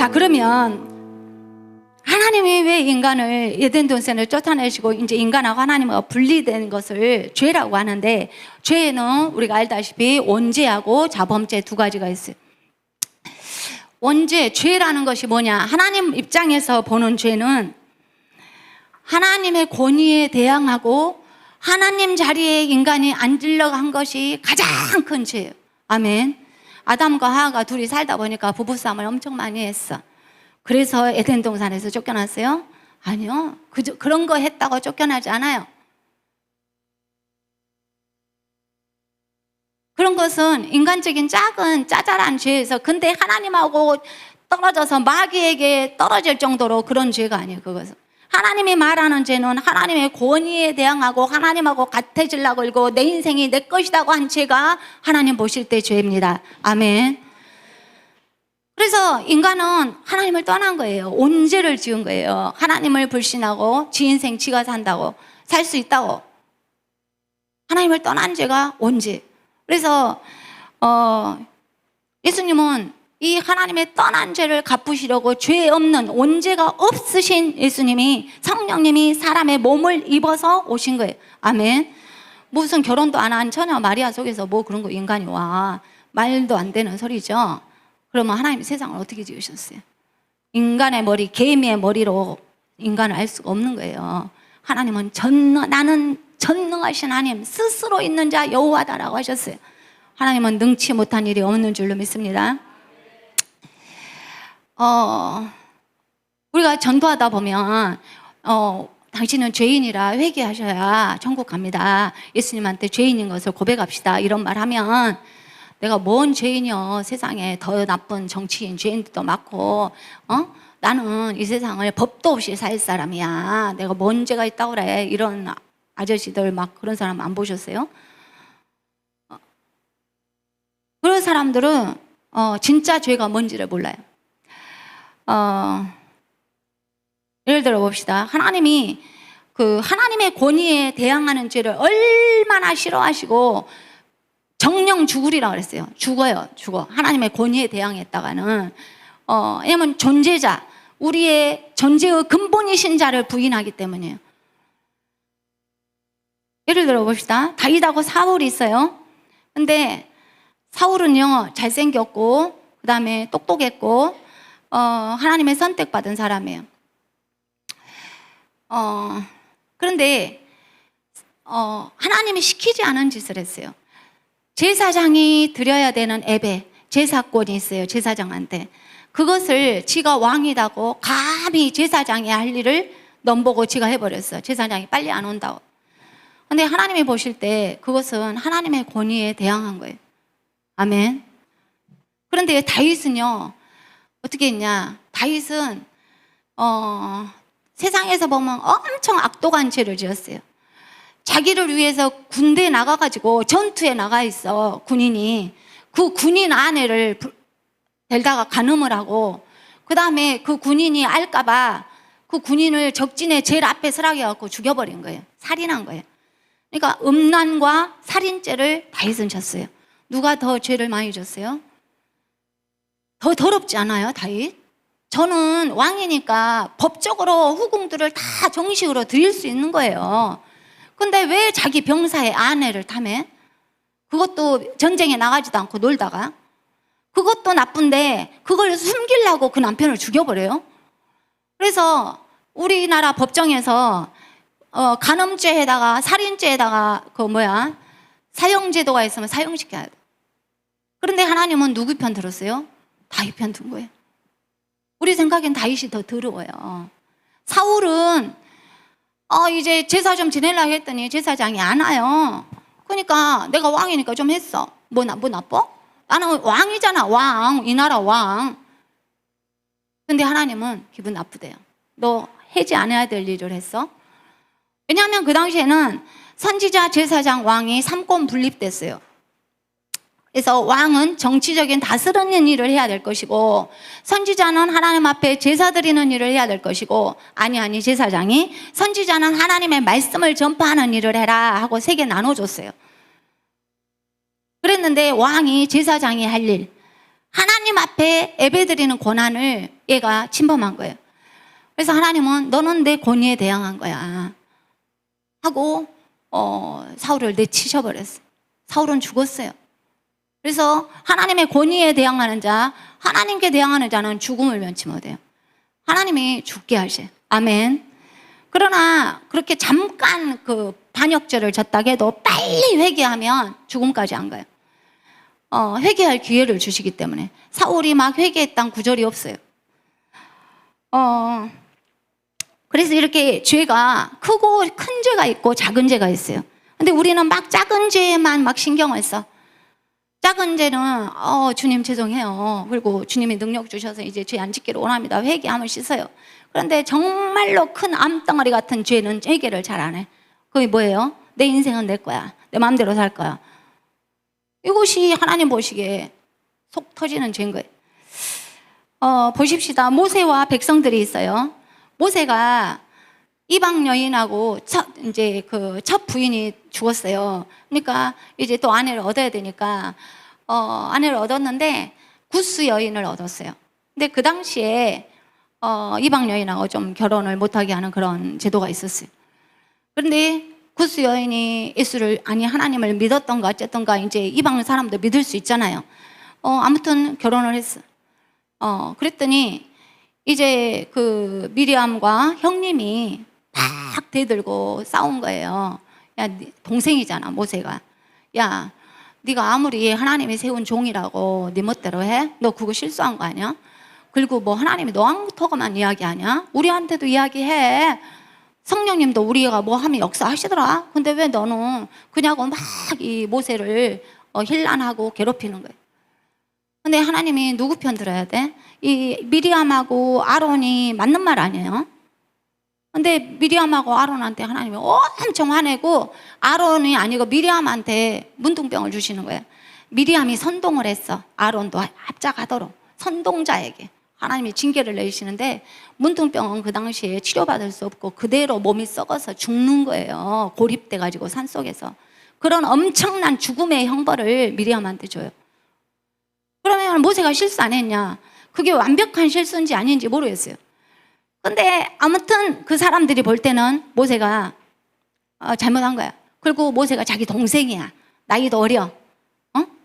자, 그러면 하나님이 왜 인간을 에덴 동산을 쫓아내시고 이제 인간하고 하나님과 분리된 것을 죄라고 하는데, 죄는 우리가 알다시피 원죄하고 자범죄 두 가지가 있어요. 원죄, 죄라는 것이 뭐냐? 하나님 입장에서 보는 죄는 하나님의 권위에 대항하고 하나님 자리에 인간이 앉으려고 한 것이 가장 큰 죄예요. 아멘. 아담과 하와가 둘이 살다 보니까 부부싸움을 엄청 많이 했어. 그래서 에덴 동산에서 쫓겨났어요? 아니요. 그런 거 했다고 쫓겨나지 않아요. 그런 것은 인간적인 작은 짜잘한 죄에서, 근데 하나님하고 떨어져서 마귀에게 떨어질 정도로 그런 죄가 아니에요. 그것은 하나님이 말하는 죄는 하나님의 권위에 대항하고 하나님하고 같아지려고 하고 내 인생이 내 것이라고 한 죄가 하나님 보실 때 죄입니다. 아멘. 그래서 인간은 하나님을 떠난 거예요. 온죄를 지은 거예요. 하나님을 불신하고 지 인생 지가 산다고, 살 수 있다고. 하나님을 떠난 죄가 온죄. 그래서 예수님은 이 하나님의 떠난 죄를 갚으시려고 죄 없는 온죄가 없으신 예수님이, 성령님이 사람의 몸을 입어서 오신 거예요. 아멘. 무슨 결혼도 안 한 처녀 마리아 속에서 뭐 그런 거 인간이 와. 말도 안 되는 소리죠. 그러면 하나님이 세상을 어떻게 지으셨어요? 인간의 머리, 개미의 머리로 인간을 알 수가 없는 거예요. 하나님은 나는 전능하신 하나님, 스스로 있는 자 여호와다라고 하셨어요. 하나님은 능치 못한 일이 없는 줄로 믿습니다. 우리가 전도하다 보면 당신은 죄인이라 회개하셔야 천국 갑니다. 예수님한테 죄인인 것을 고백합시다. 이런 말 하면, 내가 뭔 죄인이요? 세상에 더 나쁜 정치인, 죄인들도 많고, 나는 이 세상을 법도 없이 살 사람이야. 내가 뭔 죄가 있다고 그래. 이런 아저씨들 막 그런 사람 안 보셨어요? 그런 사람들은 진짜 죄가 뭔지를 몰라요. 예를 들어 봅시다. 하나님이 하나님의 권위에 대항하는 죄를 얼마나 싫어하시고 정령 죽으리라 그랬어요. 죽어. 하나님의 권위에 대항했다가는. 왜냐면 존재자, 우리의 존재의 근본이신 자를 부인하기 때문이에요. 예를 들어 봅시다. 다윗하고 사울이 있어요. 근데 사울은요, 잘생겼고, 그 다음에 똑똑했고, 하나님의 선택받은 사람이에요. 그런데, 하나님이 시키지 않은 짓을 했어요. 제사장이 드려야 되는 예배, 제사권이 있어요. 제사장한테. 그것을 지가 왕이라고 감히 제사장이 할 일을 넘보고 지가 해버렸어요. 제사장이 빨리 안 온다고. 근데 하나님이 보실 때 그것은 하나님의 권위에 대항한 거예요. 아멘. 그런데 다윗은요, 어떻게 했냐? 다윗은 세상에서 보면 엄청 악독한 죄를 지었어요. 자기를 위해서 군대에 나가가지고 전투에 나가 있어, 군인이. 그 군인 아내를 데려다가 간음을 하고, 그 다음에 그 군인이 알까봐 그 군인을 적진에 제일 앞에 서라게 해갖고 죽여버린 거예요. 살인한 거예요. 그러니까 음란과 살인죄를 다윗은 졌어요. 누가 더 죄를 많이 졌어요? 더 더럽지 않아요, 다윗? 저는 왕이니까 법적으로 후궁들을 다 정식으로 드릴 수 있는 거예요. 근데 왜 자기 병사의 아내를 탐해? 그것도 전쟁에 나가지도 않고 놀다가. 그것도 나쁜데 그걸 숨기려고 그 남편을 죽여버려요. 그래서 우리나라 법정에서 간음죄에다가 살인죄에다가 사형제도가 있으면 사형시켜야 돼. 그런데 하나님은 누구 편 들었어요? 다윗 편 든 거예요. 우리 생각엔 다윗이 더 더러워요. 사울은 이제 제사 좀 지내려고 했더니 제사장이 안 와요. 그러니까 내가 왕이니까 좀 했어. 뭐 나빠? 나는 왕이잖아, 왕. 이 나라 왕. 근데 하나님은 기분 나쁘대요. 너 해지 안 해야 될 일을 했어? 왜냐하면 그 당시에는 선지자, 제사장, 왕이 삼권 분립됐어요. 그래서 왕은 정치적인 다스리는 일을 해야 될 것이고, 선지자는 하나님 앞에 제사 드리는 일을 해야 될 것이고, 아니 제사장이 선지자는 하나님의 말씀을 전파하는 일을 해라 하고 3개 나눠줬어요. 그랬는데 왕이, 제사장이 할 일, 하나님 앞에 예배 드리는 권한을 얘가 침범한 거예요. 그래서 하나님은 너는 내 권위에 대항한 거야 하고 사울을 내치셔버렸어요. 사울은 죽었어요. 그래서 하나님의 권위에 대항하는 자, 하나님께 대항하는 자는 죽음을 면치 못해요. 하나님이 죽게 하셔요. 아멘. 그러나 그렇게 잠깐 그 반역죄를 졌다 해도 빨리 회개하면 죽음까지 안 가요. 회개할 기회를 주시기 때문에. 사울이 막 회개했던 구절이 없어요. 그래서 이렇게 죄가 크고 큰 죄가 있고 작은 죄가 있어요. 근데 우리는 막 작은 죄에만 막 신경을 써. 작은 죄는 주님 죄송해요. 그리고 주님이 능력 주셔서 이제 죄 안 짓기를 원합니다. 회개하면 씻어요. 그런데 정말로 큰 암덩어리 같은 죄는 회개를 잘 안 해. 그게 뭐예요? 내 인생은 내 거야. 내 마음대로 살 거야. 이것이 하나님 보시기에 속 터지는 죄인 거예요. 보십시다. 모세와 백성들이 있어요. 모세가 이방 여인하고 첫 부인이 죽었어요. 그러니까 이제 또 아내를 얻어야 되니까 아내를 얻었는데 구스 여인을 얻었어요. 근데 그 당시에 이방 여인하고 좀 결혼을 못하게 하는 그런 제도가 있었어요. 그런데 구스 여인이 예수를 하나님을 믿었던가 어쨌던가 이제 이방 사람도 믿을 수 있잖아요. 아무튼 결혼을 했어. 그랬더니 이제 그 미리암과 형님이 막 대들고 싸운 거예요. 야, 동생이잖아 모세가. 야, 네가 아무리 하나님이 세운 종이라고 네 멋대로 해? 너 그거 실수한 거 아니야? 그리고 뭐 하나님이 너한테만 이야기하냐? 우리한테도 이야기해. 성령님도 우리가 뭐 하면 역사하시더라. 근데 왜 너는 그냐고 막 이 모세를 힐난하고 괴롭히는 거예요. 근데 하나님이 누구 편 들어야 돼? 이 미리암하고 아론이 맞는 말 아니에요? 근데 미리암하고 아론한테 하나님이 엄청 화내고 아론이 아니고 미리암한테 문둥병을 주시는 거예요. 미리암이 선동을 했어. 아론도 합작하도록 선동자에게 하나님이 징계를 내리시는데 문둥병은 그 당시에 치료받을 수 없고 그대로 몸이 썩어서 죽는 거예요. 고립돼 가지고 산속에서. 그런 엄청난 죽음의 형벌을 미리암한테 줘요. 그러면 모세가 실수 안 했냐? 그게 완벽한 실수인지 아닌지 모르겠어요. 근데 아무튼 그 사람들이 볼 때는 모세가 잘못한 거야. 그리고 모세가 자기 동생이야. 나이도 어려.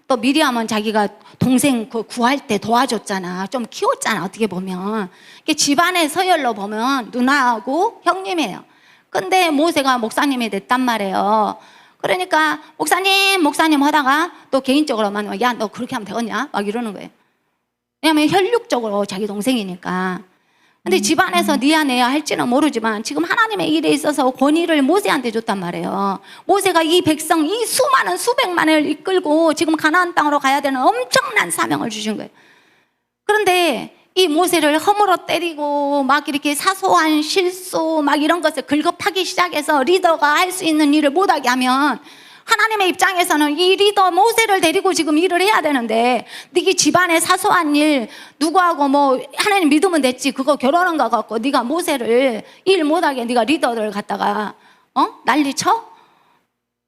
또 미리암은 자기가 동생 그 구할 때 도와줬잖아. 좀 키웠잖아. 어떻게 보면. 집안의 서열로 보면 누나하고 형님이에요. 근데 모세가 목사님이 됐단 말이에요. 그러니까 목사님 하다가 또 개인적으로만 야, 너 그렇게 하면 되겠냐? 막 이러는 거예요. 왜냐하면 혈육적으로 자기 동생이니까. 근데 집안에서 니야 내야 할지는 모르지만 지금 하나님의 일에 있어서 권위를 모세한테 줬단 말이에요. 모세가 이 백성, 이 수많은 수백만을 이끌고 지금 가나안 땅으로 가야 되는 엄청난 사명을 주신 거예요. 그런데 이 모세를 허물어 때리고 막 이렇게 사소한 실수 막 이런 것을 긁어파기 시작해서 리더가 할 수 있는 일을 못하게 하면 하나님의 입장에서는 이 리더 모세를 데리고 지금 일을 해야 되는데 네가 집안의 사소한 일 누구하고 뭐 하나님 믿으면 됐지 그거 결혼한 거 갖고 네가 모세를 일 못하게 네가 리더를 갖다가 난리쳐?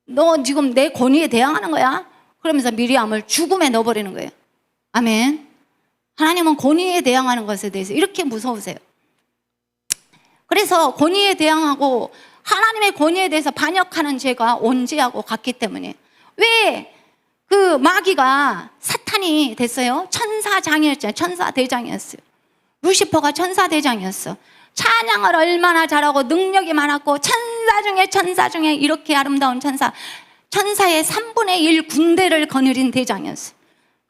너 지금 내 권위에 대항하는 거야? 그러면서 미리암을 죽음에 넣어버리는 거예요. 아멘. 하나님은 권위에 대항하는 것에 대해서 이렇게 무서우세요. 그래서 권위에 대항하고 하나님의 권위에 대해서 반역하는 죄가 온죄하고 같기 때문에 왜 그 마귀가 사탄이 됐어요? 천사장이었잖아요. 천사대장이었어요. 루시퍼가 천사대장이었어. 찬양을 얼마나 잘하고 능력이 많았고 천사 중에 이렇게 아름다운 천사의 3분의 1 군대를 거느린 대장이었어요.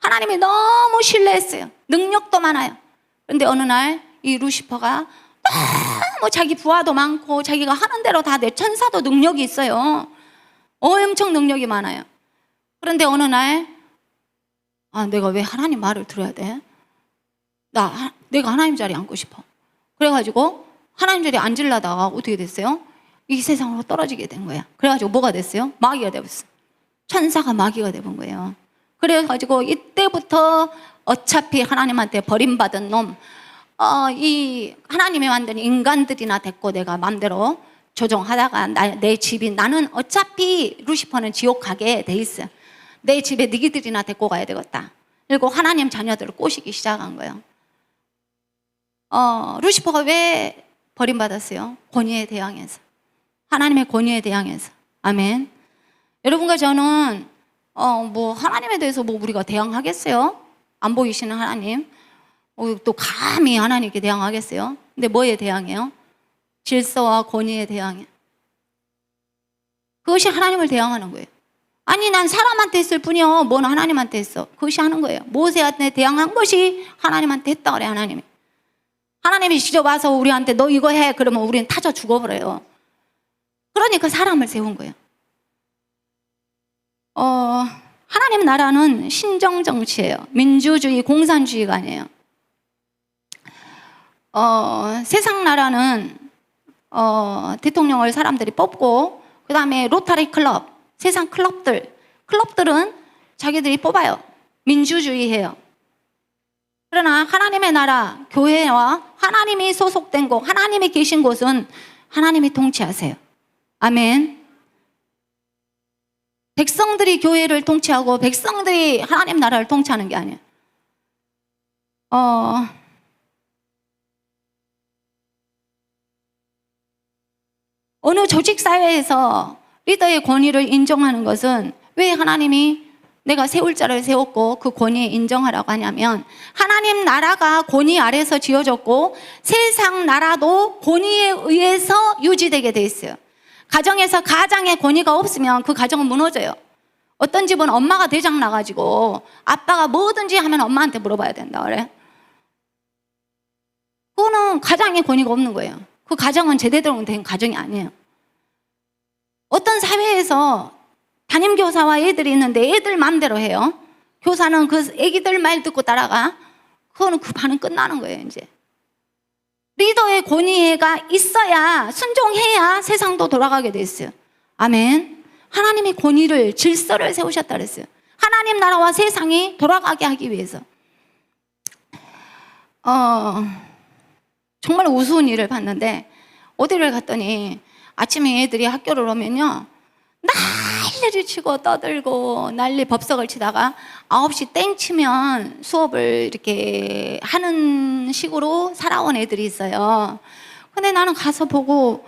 하나님이 너무 신뢰했어요. 능력도 많아요. 그런데 어느 날 이 루시퍼가 너무 자기 부하도 많고 자기가 하는 대로 다 내 천사도 능력이 있어요. 엄청 능력이 많아요. 그런데 어느 날 내가 왜 하나님 말을 들어야 돼? 내가 하나님 자리에 앉고 싶어. 그래가지고 하나님 자리에 앉으려다가 어떻게 됐어요? 이 세상으로 떨어지게 된 거야. 그래가지고 뭐가 됐어요? 마귀가 되었어. 천사가 마귀가 되본 거예요. 그래가지고 이때부터 어차피 하나님한테 버림받은 놈, 이 하나님이 만든 인간들이나 됐고 내가 마음대로 조종하다가 내 집이 나는 어차피 루시퍼는 지옥 가게 돼 있어. 내 집에 너희들이나 데리고 가야 되겠다. 그리고 하나님 자녀들을 꼬시기 시작한 거예요. 루시퍼가 왜 버림받았어요? 권위에 대항해서. 하나님의 권위에 대항해서. 아멘. 여러분과 저는 뭐 하나님에 대해서 뭐 우리가 대항하겠어요? 안 보이시는 하나님. 또 감히 하나님께 대항하겠어요? 근데 뭐에 대항해요? 질서와 권위에 대항해. 그것이 하나님을 대항하는 거예요. 아니 난 사람한테 했을 뿐이요. 뭔 하나님한테 했어. 그것이 하는 거예요. 모세한테 대항한 것이 하나님한테 했다 그래 하나님이. 하나님이 직접 와서 우리한테 너 이거 해 그러면 우리는 타져 죽어버려요. 그러니까 사람을 세운 거예요. 하나님 나라는 신정정치예요. 민주주의, 공산주의가 아니에요. 세상 나라는 대통령을 사람들이 뽑고 그 다음에 로타리 클럽, 세상 클럽들은 자기들이 뽑아요. 민주주의해요. 그러나 하나님의 나라, 교회와 하나님이 소속된 곳, 하나님이 계신 곳은 하나님이 통치하세요. 아멘. 백성들이 교회를 통치하고 백성들이 하나님 나라를 통치하는 게 아니에요. 어느 조직사회에서 리더의 권위를 인정하는 것은 왜 하나님이 내가 세울 자를 세웠고 그 권위에 인정하라고 하냐면 하나님 나라가 권위 아래서 지어졌고 세상 나라도 권위에 의해서 유지되게 돼 있어요. 가정에서 가장의 권위가 없으면 그 가정은 무너져요. 어떤 집은 엄마가 대장 나가지고 아빠가 뭐든지 하면 엄마한테 물어봐야 된다 그래. 그거는 가장의 권위가 없는 거예요. 그 가정은 제대로 된 가정이 아니에요. 어떤 사회에서 담임교사와 애들이 있는데 애들 마음대로 해요. 교사는 그 애기들 말 듣고 따라가. 그거는 그 반은 끝나는 거예요 이제. 리더의 권위가 있어야 순종해야 세상도 돌아가게 돼 있어요. 아멘. 하나님의 권위를 질서를 세우셨다 그랬어요. 하나님 나라와 세상이 돌아가게 하기 위해서. 정말 우스운 일을 봤는데 어디를 갔더니 아침에 애들이 학교를 오면요 난리를 치고 떠들고 난리 법석을 치다가 9시 땡 치면 수업을 이렇게 하는 식으로 살아온 애들이 있어요. 근데 나는 가서 보고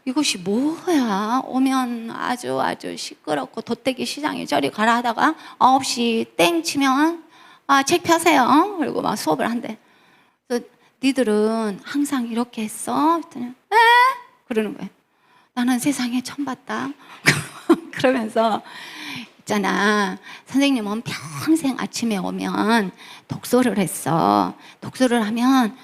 이것이 뭐야? 오면 아주 시끄럽고 돗대기 시장에 저리 가라 하다가 9시 땡 치면 책 펴세요. 그리고 막 수업을 한대. 그래서 니들은 항상 이렇게 했어? 그랬더니 에? 그러는 거예요. 나는 세상에 처음 봤다. 그러면서 있잖아 선생님은 평생 아침에 오면 독서를 했어. 독서를 하면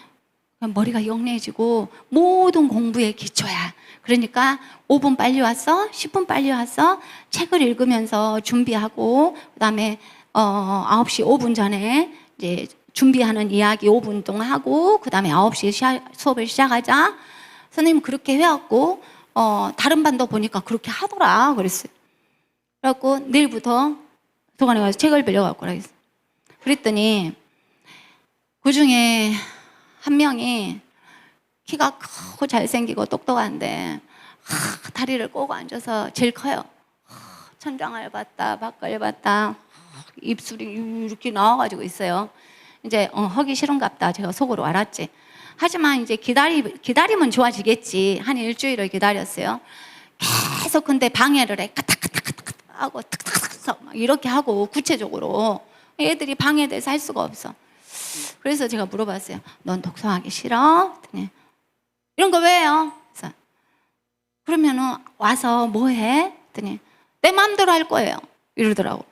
머리가 영리해지고 모든 공부의 기초야. 그러니까 5분 빨리 왔어? 10분 빨리 왔어? 책을 읽으면서 준비하고 그 다음에 9시 5분 전에 이제 준비하는 이야기 5분 동안 하고 그 다음에 9시에 수업을 시작하자. 선생님 그렇게 해왔고 다른 반도 보니까 그렇게 하더라 그랬어요. 그래갖고 내일부터 도서관에 가서 책을 빌려갖고 오라 했어요. 그랬더니 그 중에 한 명이 키가 크고 잘생기고 똑똑한데 다리를 꼬고 앉아서 제일 커요. 천장을 봤다 밖을 봤다 입술이 이렇게 나와가지고 있어요. 이제 하기 싫은갑다 제가 속으로 알았지. 하지만 이제 기다리면 좋아지겠지. 한 일주일을 기다렸어요. 계속 근데 방해를 해. 까딱까딱까딱 하고 탁탁탁 막 이렇게 하고 구체적으로 애들이 방해돼서 할 수가 없어. 그래서 제가 물어봤어요. 넌 독서하기 싫어? 그랬더니 이런 거 왜 해요? 그래서 그러면은 와서 뭐 해? 그랬더니 내 마음대로 할 거예요. 이러더라고.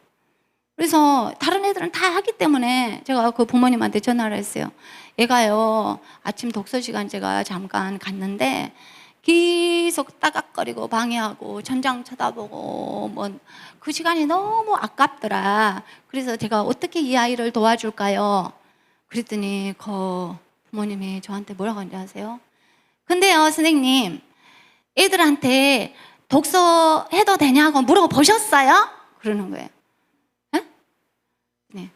그래서 다른 애들은 다 하기 때문에 제가 그 부모님한테 전화를 했어요. 얘가요 아침 독서 시간 제가 잠깐 갔는데 계속 따각거리고 방해하고 천장 쳐다보고 뭐 그 시간이 너무 아깝더라. 그래서 제가 어떻게 이 아이를 도와줄까요? 그랬더니 그 부모님이 저한테 뭐라고 하는지 아세요? 근데요 선생님 애들한테 독서 해도 되냐고 물어보셨어요? 그러는 거예요. 네.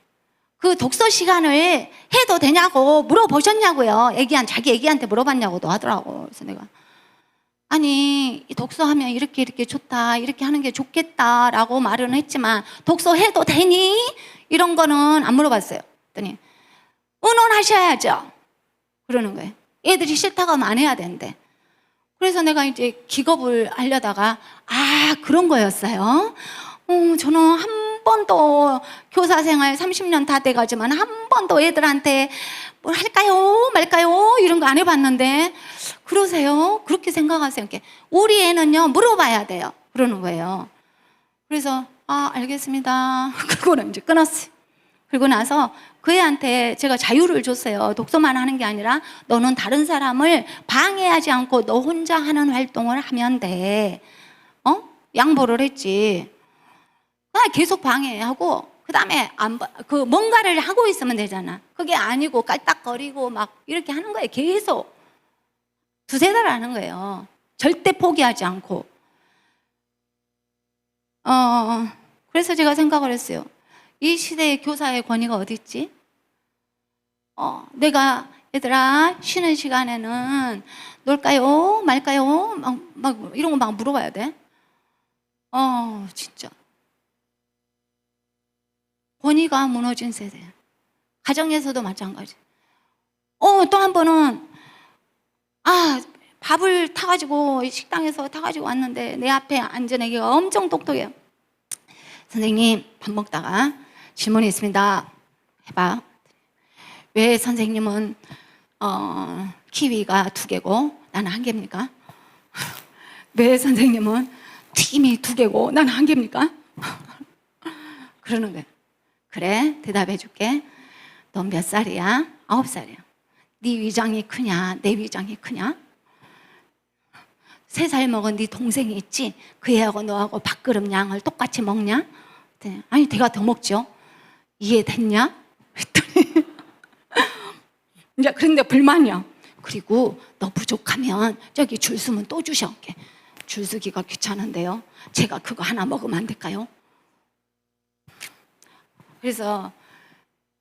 그 독서 시간을 해도 되냐고 물어보셨냐고요. 자기 애기한테 물어봤냐고도 하더라고. 그래서 내가 아니 독서하면 이렇게 좋다 이렇게 하는 게 좋겠다라고 말은 했지만 독서해도 되니? 이런 거는 안 물어봤어요. 그랬더니 의논하셔야죠. 그러는 거예요. 애들이 싫다고 하면 안 해야 된대. 그래서 내가 이제 기겁을 하려다가 그런 거였어요. 저는 한 번도 교사 생활 30년 다 돼가지만 한 번도 애들한테 뭘 할까요 말까요 이런 거 안 해봤는데 그러세요? 그렇게 생각하세요? 이렇게 우리 애는요 물어봐야 돼요. 그러는 거예요. 그래서 알겠습니다. 그러고는 이제 끊었어요. 그리고 나서 그 애한테 제가 자유를 줬어요. 독서만 하는 게 아니라 너는 다른 사람을 방해하지 않고 너 혼자 하는 활동을 하면 돼. 양보를 했지. 계속 방해하고 그 다음에 뭔가를 하고 있으면 되잖아. 그게 아니고 깔딱거리고 막 이렇게 하는 거예요. 계속 2-3달 하는 거예요. 절대 포기하지 않고. 그래서 제가 생각을 했어요. 이 시대의 교사의 권위가 어디 있지? 내가 얘들아 쉬는 시간에는 놀까요 말까요 막 이런 거 막 물어봐야 돼. 진짜 권위가 무너진 세대. 가정에서도 마찬가지. 또 한 번은 밥을 타가지고 식당에서 타가지고 왔는데 내 앞에 앉은 애기가 엄청 똑똑해요. 선생님 밥 먹다가 질문이 있습니다. 해봐. 왜 선생님은 키위가 2개고 나는 1개입니까? 왜 선생님은 튀김이 2개고 나는 1개입니까? 그러는 거예요. 그래 대답해 줄게. 넌 몇 살이야? 9살이야. 네 위장이 크냐 내 위장이 크냐? 3살 먹은 네 동생이 있지? 그 애하고 너하고 밥그릇 양을 똑같이 먹냐? 아니 내가 더 먹죠. 이해됐냐? 그랬더니 이제 그런데 불만이야. 그리고 너 부족하면 저기 줄 서면 또 주셔. 줄 서기가 귀찮은데요. 제가 그거 하나 먹으면 안 될까요? 그래서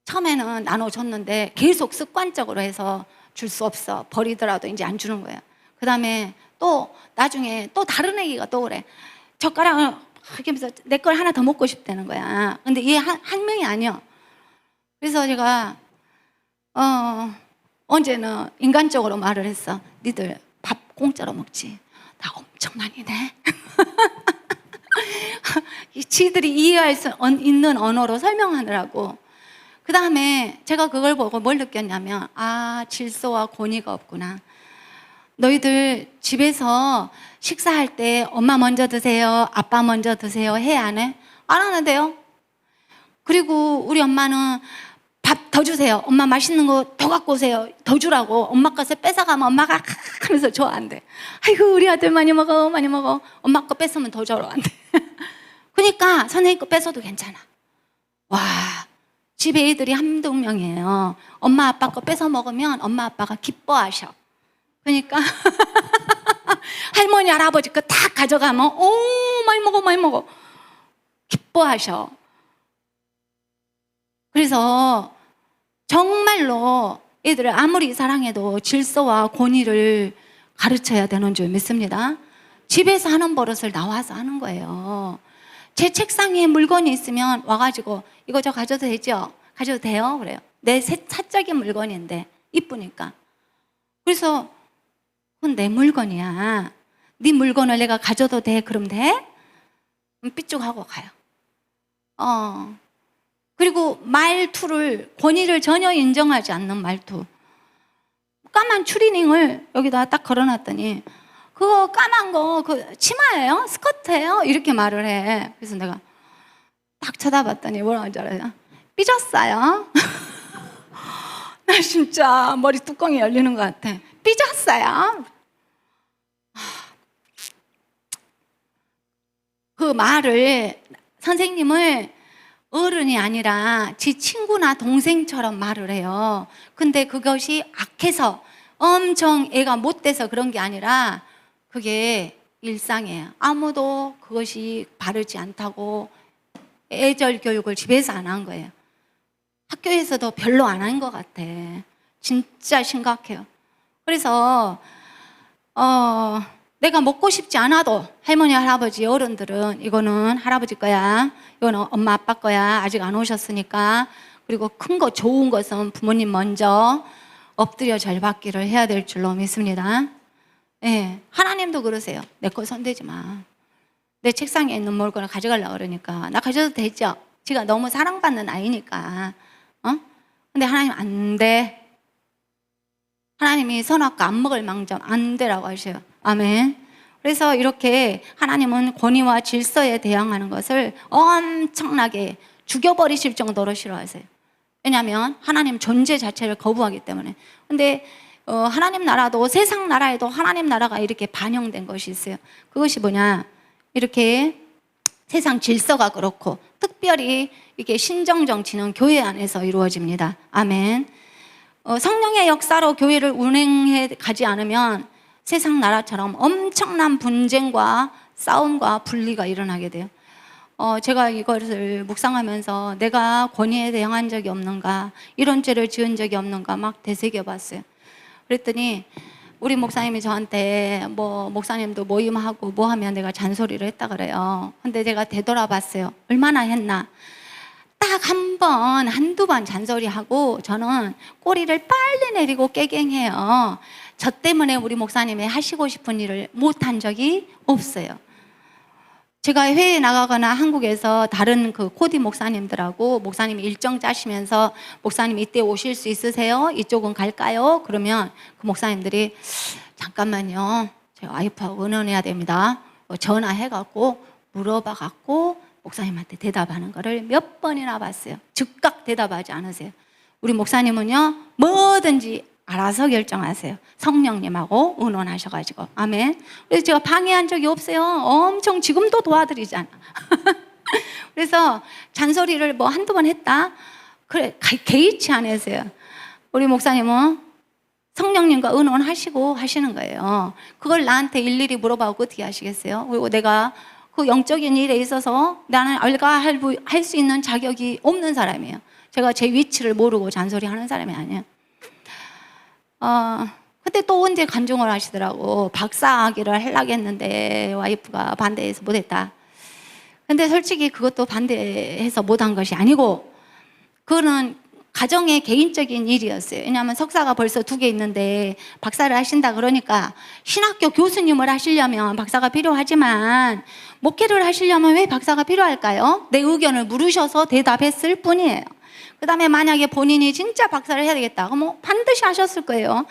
처음에는 나눠줬는데 계속 습관적으로 해서 줄 수 없어. 버리더라도 이제 안 주는 거예요. 그 다음에 또 나중에 또 다른 애기가 또 그래. 젓가락을 이렇게 하면서 내 걸 하나 더 먹고 싶다는 거야. 근데 얘 한 명이 아니야. 그래서 제가 언제는 인간적으로 말을 했어. 니들 밥 공짜로 먹지? 나 엄청 많이 내. 지들이 이해할 수 있는 언어로 설명하느라고. 그 다음에 제가 그걸 보고 뭘 느꼈냐면 질서와 권위가 없구나. 너희들 집에서 식사할 때 엄마 먼저 드세요 아빠 먼저 드세요 해 안 해? 안 하는데요. 그리고 우리 엄마는 밥 더 주세요. 엄마 맛있는 거 더 갖고 오세요. 더 주라고. 엄마 것을 뺏어가면 엄마가 하면서 줘 안 돼. 아이고 우리 아들 많이 먹어 많이 먹어. 엄마 거 뺏으면 더 줘라 안 돼. 그러니까 선생님 거 뺏어도 괜찮아. 와 집에 애들이 1-2명이에요. 엄마 아빠 거 뺏어 먹으면 엄마 아빠가 기뻐하셔. 그러니까 할머니 할아버지 거 다 가져가면 많이 먹어 많이 먹어 기뻐하셔. 그래서 정말로 애들을 아무리 사랑해도 질서와 권위를 가르쳐야 되는 줄 믿습니다. 집에서 하는 버릇을 나와서 하는 거예요. 제 책상에 물건이 있으면 와가지고 이거 저 가져도 되죠? 가져도 돼요? 그래요. 내 사적인 물건인데 이쁘니까. 그래서 그건 내 물건이야. 네 물건을 내가 가져도 돼? 그럼 돼? 삐죽하고 가요. 그리고 말투를 권위를 전혀 인정하지 않는 말투. 까만 추리닝을 여기다 딱 걸어놨더니 그거 까만 거 그 치마예요? 스커트예요? 이렇게 말을 해. 그래서 내가 딱 쳐다봤더니 뭐라고 하는지 알아요? 삐졌어요. 나 진짜 머리 뚜껑이 열리는 것 같아. 삐졌어요. 그 말을 선생님을 어른이 아니라 지 친구나 동생처럼 말을 해요. 근데 그것이 악해서 엄청 애가 못돼서 그런 게 아니라 그게 일상이에요. 아무도 그것이 바르지 않다고 애절 교육을 집에서 안 한 거예요. 학교에서도 별로 안 한 것 같아. 진짜 심각해요. 그래서 내가 먹고 싶지 않아도 할머니, 할아버지, 어른들은 이거는 할아버지 거야, 이거는 엄마, 아빠 거야, 아직 안 오셨으니까. 그리고 큰 거, 좋은 것은 부모님 먼저, 엎드려 절받기를 해야 될 줄로 믿습니다. 예, 하나님도 그러세요. 내 거 손대지 마. 내 책상에 있는 물건을 가져가려고 그러니까 나 가져도 되죠? 지가 너무 사랑받는 아이니까. 근데 하나님 안 돼. 하나님이 선악과 안 먹을 망정 안 되라고 하셔요. 아멘. 그래서 이렇게 하나님은 권위와 질서에 대항하는 것을 엄청나게 죽여버리실 정도로 싫어하세요. 왜냐하면 하나님 존재 자체를 거부하기 때문에. 근데 하나님 나라도 세상 나라에도 하나님 나라가 이렇게 반영된 것이 있어요. 그것이 뭐냐? 이렇게 세상 질서가 그렇고 특별히 이게 신정 정치는 교회 안에서 이루어집니다. 아멘. 성령의 역사로 교회를 운행해 가지 않으면 세상 나라처럼 엄청난 분쟁과 싸움과 분리가 일어나게 돼요. 제가 이것을 묵상하면서 내가 권위에 대항한 적이 없는가, 이런 죄를 지은 적이 없는가 막 되새겨 봤어요. 그랬더니 우리 목사님이 저한테 목사님도 모임하고 뭐 하면 내가 잔소리를 했다 그래요. 근데 제가 되돌아봤어요. 얼마나 했나? 딱 한 번, 한두 번 잔소리하고 저는 꼬리를 빨리 내리고 깨갱해요. 저 때문에 우리 목사님이 하시고 싶은 일을 못한 적이 없어요. 제가 해외에 나가거나 한국에서 다른 그 코디 목사님들하고 목사님이 일정 짜시면서 목사님 이때 오실 수 있으세요? 이쪽은 갈까요? 그러면 그 목사님들이 잠깐만요. 제가 와이프하고 의논해야 됩니다. 전화해갖고 물어봐갖고 목사님한테 대답하는 거를 몇 번이나 봤어요. 즉각 대답하지 않으세요. 우리 목사님은요, 뭐든지 알아서 결정하세요. 성령님하고 의논하셔가지고. 아멘. 그래서 제가 방해한 적이 없어요. 엄청 지금도 도와드리잖아. 그래서 잔소리를 한두 번 했다? 그래, 개의치 않으세요. 우리 목사님은 성령님과 의논하시고 하시는 거예요. 그걸 나한테 일일이 물어봐도 어떻게 하시겠어요? 그리고 내가 그 영적인 일에 있어서 나는 알가할 수 있는 자격이 없는 사람이에요. 제가 제 위치를 모르고 잔소리하는 사람이 아니에요. 그때 또 언제 간증을 하시더라고. 박사학위를 하려고 했는데 와이프가 반대해서 못했다. 근데 솔직히 그것도 반대해서 못한 것이 아니고 그거는 가정의 개인적인 일이었어요. 왜냐하면 석사가 벌써 2개 있는데 박사를 하신다 그러니까 신학교 교수님을 하시려면 박사가 필요하지만 목회를 하시려면 왜 박사가 필요할까요? 내 의견을 물으셔서 대답했을 뿐이에요. 그 다음에 만약에 본인이 진짜 박사를 해야 되겠다 그럼 반드시 하셨을 거예요.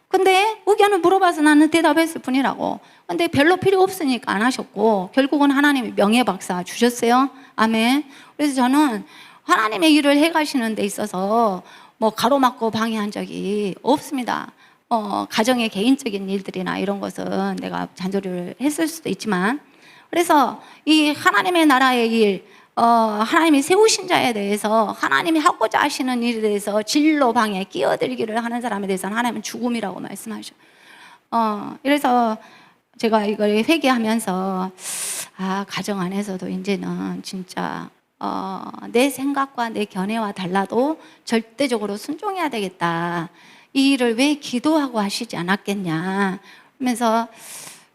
근데 의견을 물어봐서 나는 대답했을 뿐이라고. 근데 별로 필요 없으니까 안 하셨고 결국은 하나님이 명예박사 주셨어요. 아멘. 그래서 저는 하나님의 일을 해가시는 데 있어서 가로막고 방해한 적이 없습니다. 가정의 개인적인 일들이나 이런 것은 내가 잔소리를 했을 수도 있지만, 그래서 이 하나님의 나라의 일, 하나님이 세우신 자에 대해서 하나님이 하고자 하시는 일에 대해서 진로 방해 끼어들기를 하는 사람에 대해서는 하나님은 죽음이라고 말씀하셔. 그래서 제가 이걸 회개하면서 가정 안에서도 이제는 진짜 내 생각과 내 견해와 달라도 절대적으로 순종해야 되겠다. 이 일을 왜 기도하고 하시지 않았겠냐 하면서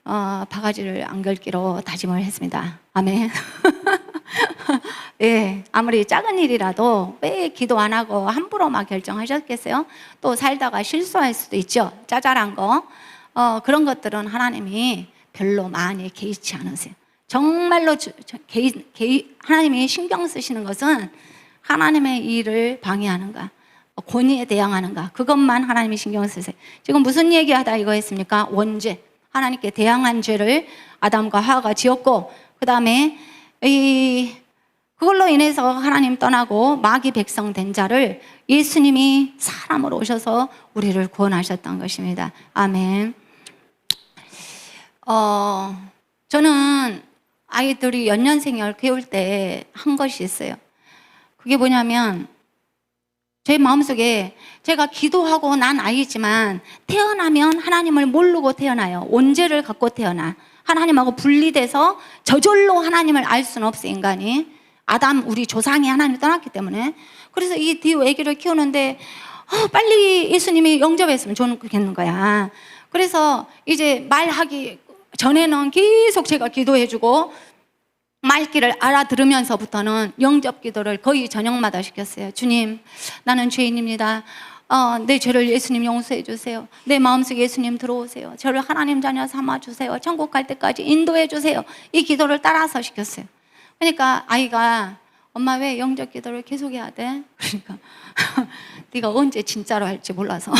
바가지를 안 걸기로 다짐을 했습니다. 아멘. 예, 아무리 작은 일이라도 왜 기도 안 하고 함부로 막 결정하셨겠어요? 또 살다가 실수할 수도 있죠. 짜잘한 거. 그런 것들은 하나님이 별로 많이 개의치 않으세요. 정말로 하나님이 신경 쓰시는 것은 하나님의 일을 방해하는가, 권위에 대항하는가, 그것만 하나님이 신경 쓰세요. 지금 무슨 얘기하다 이거 했습니까? 원죄. 하나님께 대항한 죄를 아담과 하와가 지었고, 그 다음에 그걸로 인해서 하나님 떠나고 마귀 백성 된 자를 예수님이 사람으로 오셔서 우리를 구원하셨던 것입니다. 아멘. 저는 아이들이 연년생을 키울 때 한 것이 있어요. 그게 뭐냐면 제 마음속에 제가 기도하고 난 아이지만 태어나면 하나님을 모르고 태어나요. 원죄를 갖고 태어나. 하나님하고 분리돼서 저절로 하나님을 알 수는 없어요, 인간이. 아담, 우리 조상이 하나님을 떠났기 때문에. 그래서 이 디오 애기를 키우는데 빨리 예수님이 영접했으면 좋겠는 거야. 그래서 이제 말하기 전에는 계속 제가 기도해주고 말귀를 알아들으면서부터는 영접 기도를 거의 저녁마다 시켰어요. 주님, 나는 죄인입니다. 내 죄를 예수님 용서해 주세요. 내 마음속에 예수님 들어오세요. 저를 하나님 자녀 삼아 주세요. 천국 갈 때까지 인도해 주세요. 이 기도를 따라서 시켰어요. 그러니까 아이가 엄마 왜 영접 기도를 계속 해야 돼? 그러니까 네가 언제 진짜로 할지 몰라서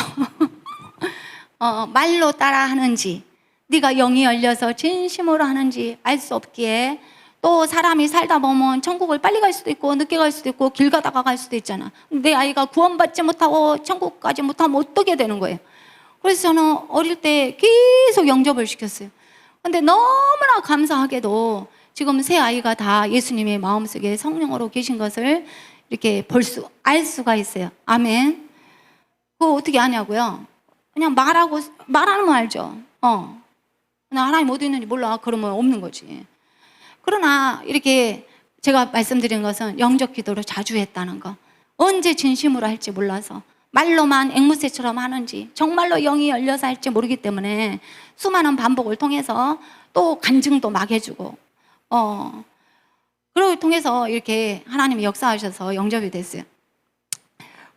말로 따라 하는지 네가 영이 열려서 진심으로 하는지 알 수 없기에 또 사람이 살다 보면 천국을 빨리 갈 수도 있고 늦게 갈 수도 있고 길 가다가 갈 수도 있잖아. 내 아이가 구원받지 못하고 천국까지 못하면 어떻게 되는 거예요? 그래서 저는 어릴 때 계속 영접을 시켰어요. 근데 너무나 감사하게도 지금 세 아이가 다 예수님의 마음속에 성령으로 계신 것을 이렇게 알 수가 있어요. 아멘. 그거 어떻게 아냐고요? 그냥 말하면 알죠. 나 하나님 어디 있는지 몰라. 그러면 없는 거지. 그러나 이렇게 제가 말씀드린 것은 영접 기도를 자주 했다는 거. 언제 진심으로 할지 몰라서 말로만 앵무새처럼 하는지 정말로 영이 열려서 할지 모르기 때문에 수많은 반복을 통해서 또 간증도 막 해주고 그걸 통해서 이렇게 하나님이 역사하셔서 영접이 됐어요.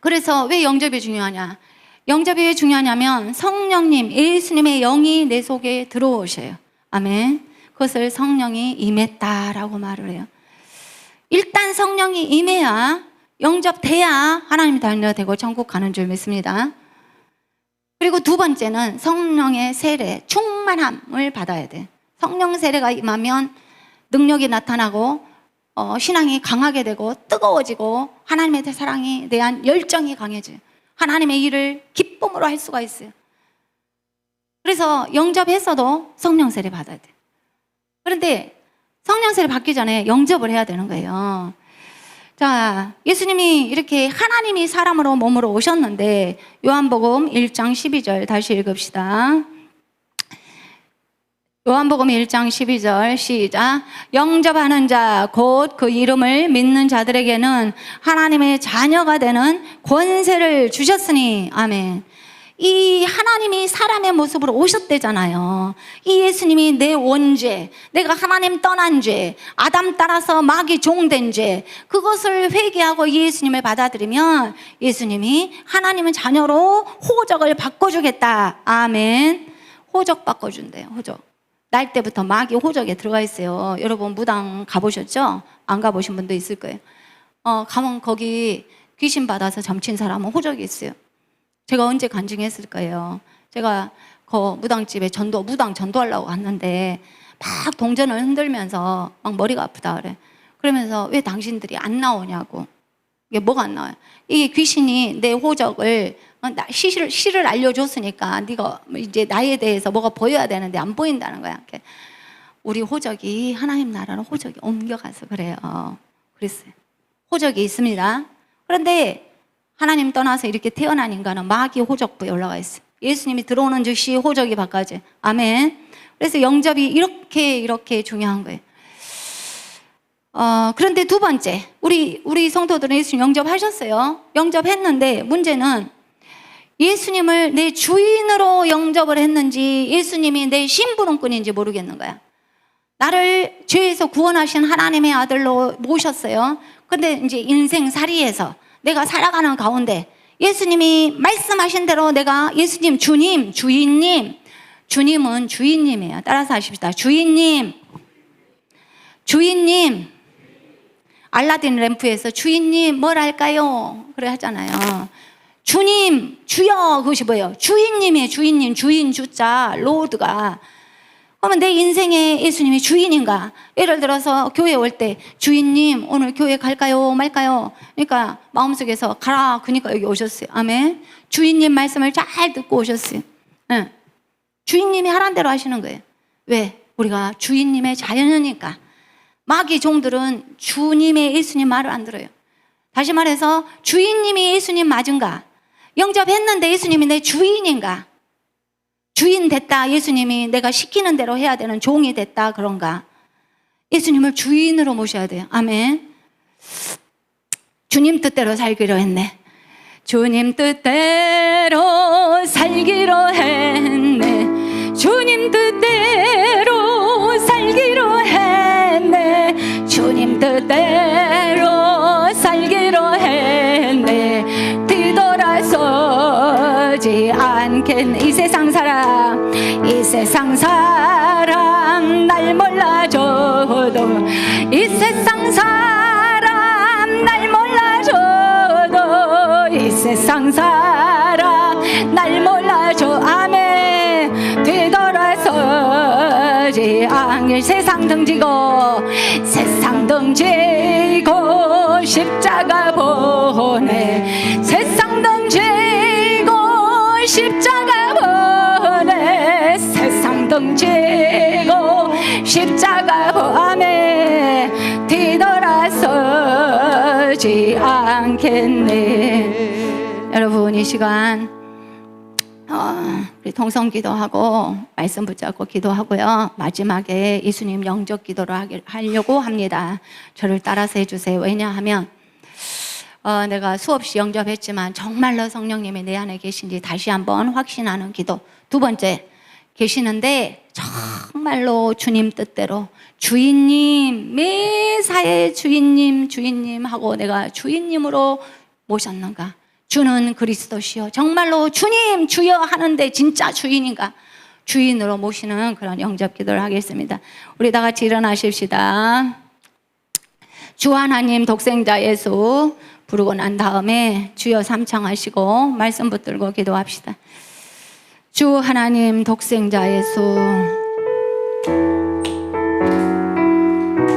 그래서 왜 영접이 중요하냐? 영접이 왜 중요하냐면 성령님, 예수님의 영이 내 속에 들어오셔요. 아멘. 그것을 성령이 임했다라고 말을 해요. 일단 성령이 임해야 영접돼야 하나님 자녀가 되고 천국 가는 줄 믿습니다. 그리고 두 번째는 성령의 세례, 충만함을 받아야 돼. 성령 세례가 임하면 능력이 나타나고 신앙이 강하게 되고 뜨거워지고 하나님의 사랑에 대한 열정이 강해져요. 하나님의 일을 기쁨으로 할 수가 있어요. 그래서 영접했어도 성령 세례 받아야 돼. 그런데 성령 세례 받기 전에 영접을 해야 되는 거예요. 자, 예수님이 이렇게 하나님이 사람으로 몸으로 오셨는데 요한복음 1장 12절 다시 읽읍시다. 요한복음 1장 12절 시작. 영접하는 자 곧 그 이름을 믿는 자들에게는 하나님의 자녀가 되는 권세를 주셨으니 아멘. 이 하나님이 사람의 모습으로 오셨대잖아요. 이 예수님이 내 원죄, 내가 하나님 떠난 죄, 아담 따라서 마귀 종된 죄, 그것을 회개하고 이 예수님을 받아들이면 예수님이 하나님의 자녀로 호적을 바꿔주겠다. 아멘. 호적 바꿔준대요. 호적. 날 때부터 마귀 호적에 들어가 있어요. 여러분 무당 가보셨죠? 안 가보신 분도 있을 거예요. 가면 거기 귀신 받아서 점친 사람은 호적이 있어요. 제가 언제 간증했을 거예요. 제가 그 무당집에 무당 전도하려고 갔는데 막 동전을 흔들면서 막 머리가 아프다 그래. 그러면서 왜 당신들이 안 나오냐고. 이게 뭐가 안 나와요? 이게 귀신이 내 호적을 시를 알려줬으니까 네가 이제 나에 대해서 뭐가 보여야 되는데 안 보인다는 거야. 우리 호적이 하나님 나라로 호적이 옮겨가서 그래요. 그랬어요. 호적이 있습니다. 그런데 하나님 떠나서 이렇게 태어난 인간은 마귀 호적부에 올라가 있어요. 예수님이 들어오는 즉시 호적이 바꿔져요. 아멘. 그래서 영접이 이렇게 중요한 거예요. 그런데 두 번째, 우리 성도들은 예수님 영접하셨어요. 영접했는데 문제는 예수님을 내 주인으로 영접을 했는지 예수님이 내 심부름꾼인지 모르겠는 거야. 나를 죄에서 구원하신 하나님의 아들로 모셨어요. 근데 이제 인생살이에서 내가 살아가는 가운데 예수님이 말씀하신 대로 내가 예수님, 주님, 주인님, 주님은 주인님이에요. 따라서 하십시다. 주인님, 주인님. 알라딘 램프에서 주인님 뭘 할까요? 그래 하잖아요. 주님, 주여, 그것이 뭐예요? 주인님이에요. 주인님, 주인 주자, 로드가. 그러면 내 인생에 예수님이 주인인가? 예를 들어서 교회 올 때 주인님 오늘 교회 갈까요 말까요? 그러니까 마음속에서 가라. 그러니까 여기 오셨어요. 아멘. 주인님 말씀을 잘 듣고 오셨어요. 네. 주인님이 하란 대로 하시는 거예요. 왜? 우리가 주인님의 자녀니까. 마귀 종들은 주님의 예수님 말을 안 들어요. 다시 말해서 주인님이 예수님 맞은가? 영접했는데 예수님이 내 주인인가? 주인 됐다. 예수님이 내가 시키는 대로 해야 되는 종이 됐다. 그런가? 예수님을 주인으로 모셔야 돼요. 아멘. 주님 뜻대로 살기로 했네. 주님 뜻대로 살기로 했네. 주님 뜻대로 살기로 했네. 주님 뜻대로 살기로 했네. 뒤돌아서 세상 사람 날 몰라줘도 이 세상 사람 날 몰라줘도 이 세상 사람 날 몰라줘 아멘 뒤돌아서지 않길 세상 등지고 세상 등지고 십자가 보내 세상 등지고 십자가 보내 세상 등지고 십자가 보내 뒤돌아서지 않겠네. 여러분 이 시간 우리 통성 기도하고 말씀 붙잡고 기도하고요. 마지막에 예수님 영접 기도를 하려고 합니다. 저를 따라서 해주세요. 왜냐하면 내가 수없이 영접했지만 정말로 성령님이 내 안에 계신지 다시 한번 확신하는 기도. 두 번째, 계시는데 정말로 주님 뜻대로 주인님, 매사에 주인님 하고 내가 주인님으로 모셨는가? 주는 그리스도시요 정말로 주님 주여 하는데 진짜 주인인가? 주인으로 모시는 그런 영접 기도를 하겠습니다. 우리 다 같이 일어나십시다. 주 하나님 독생자 예수 부르고 난 다음에 주여 삼창하시고 말씀 붙들고 기도합시다. 주 하나님 독생자 예수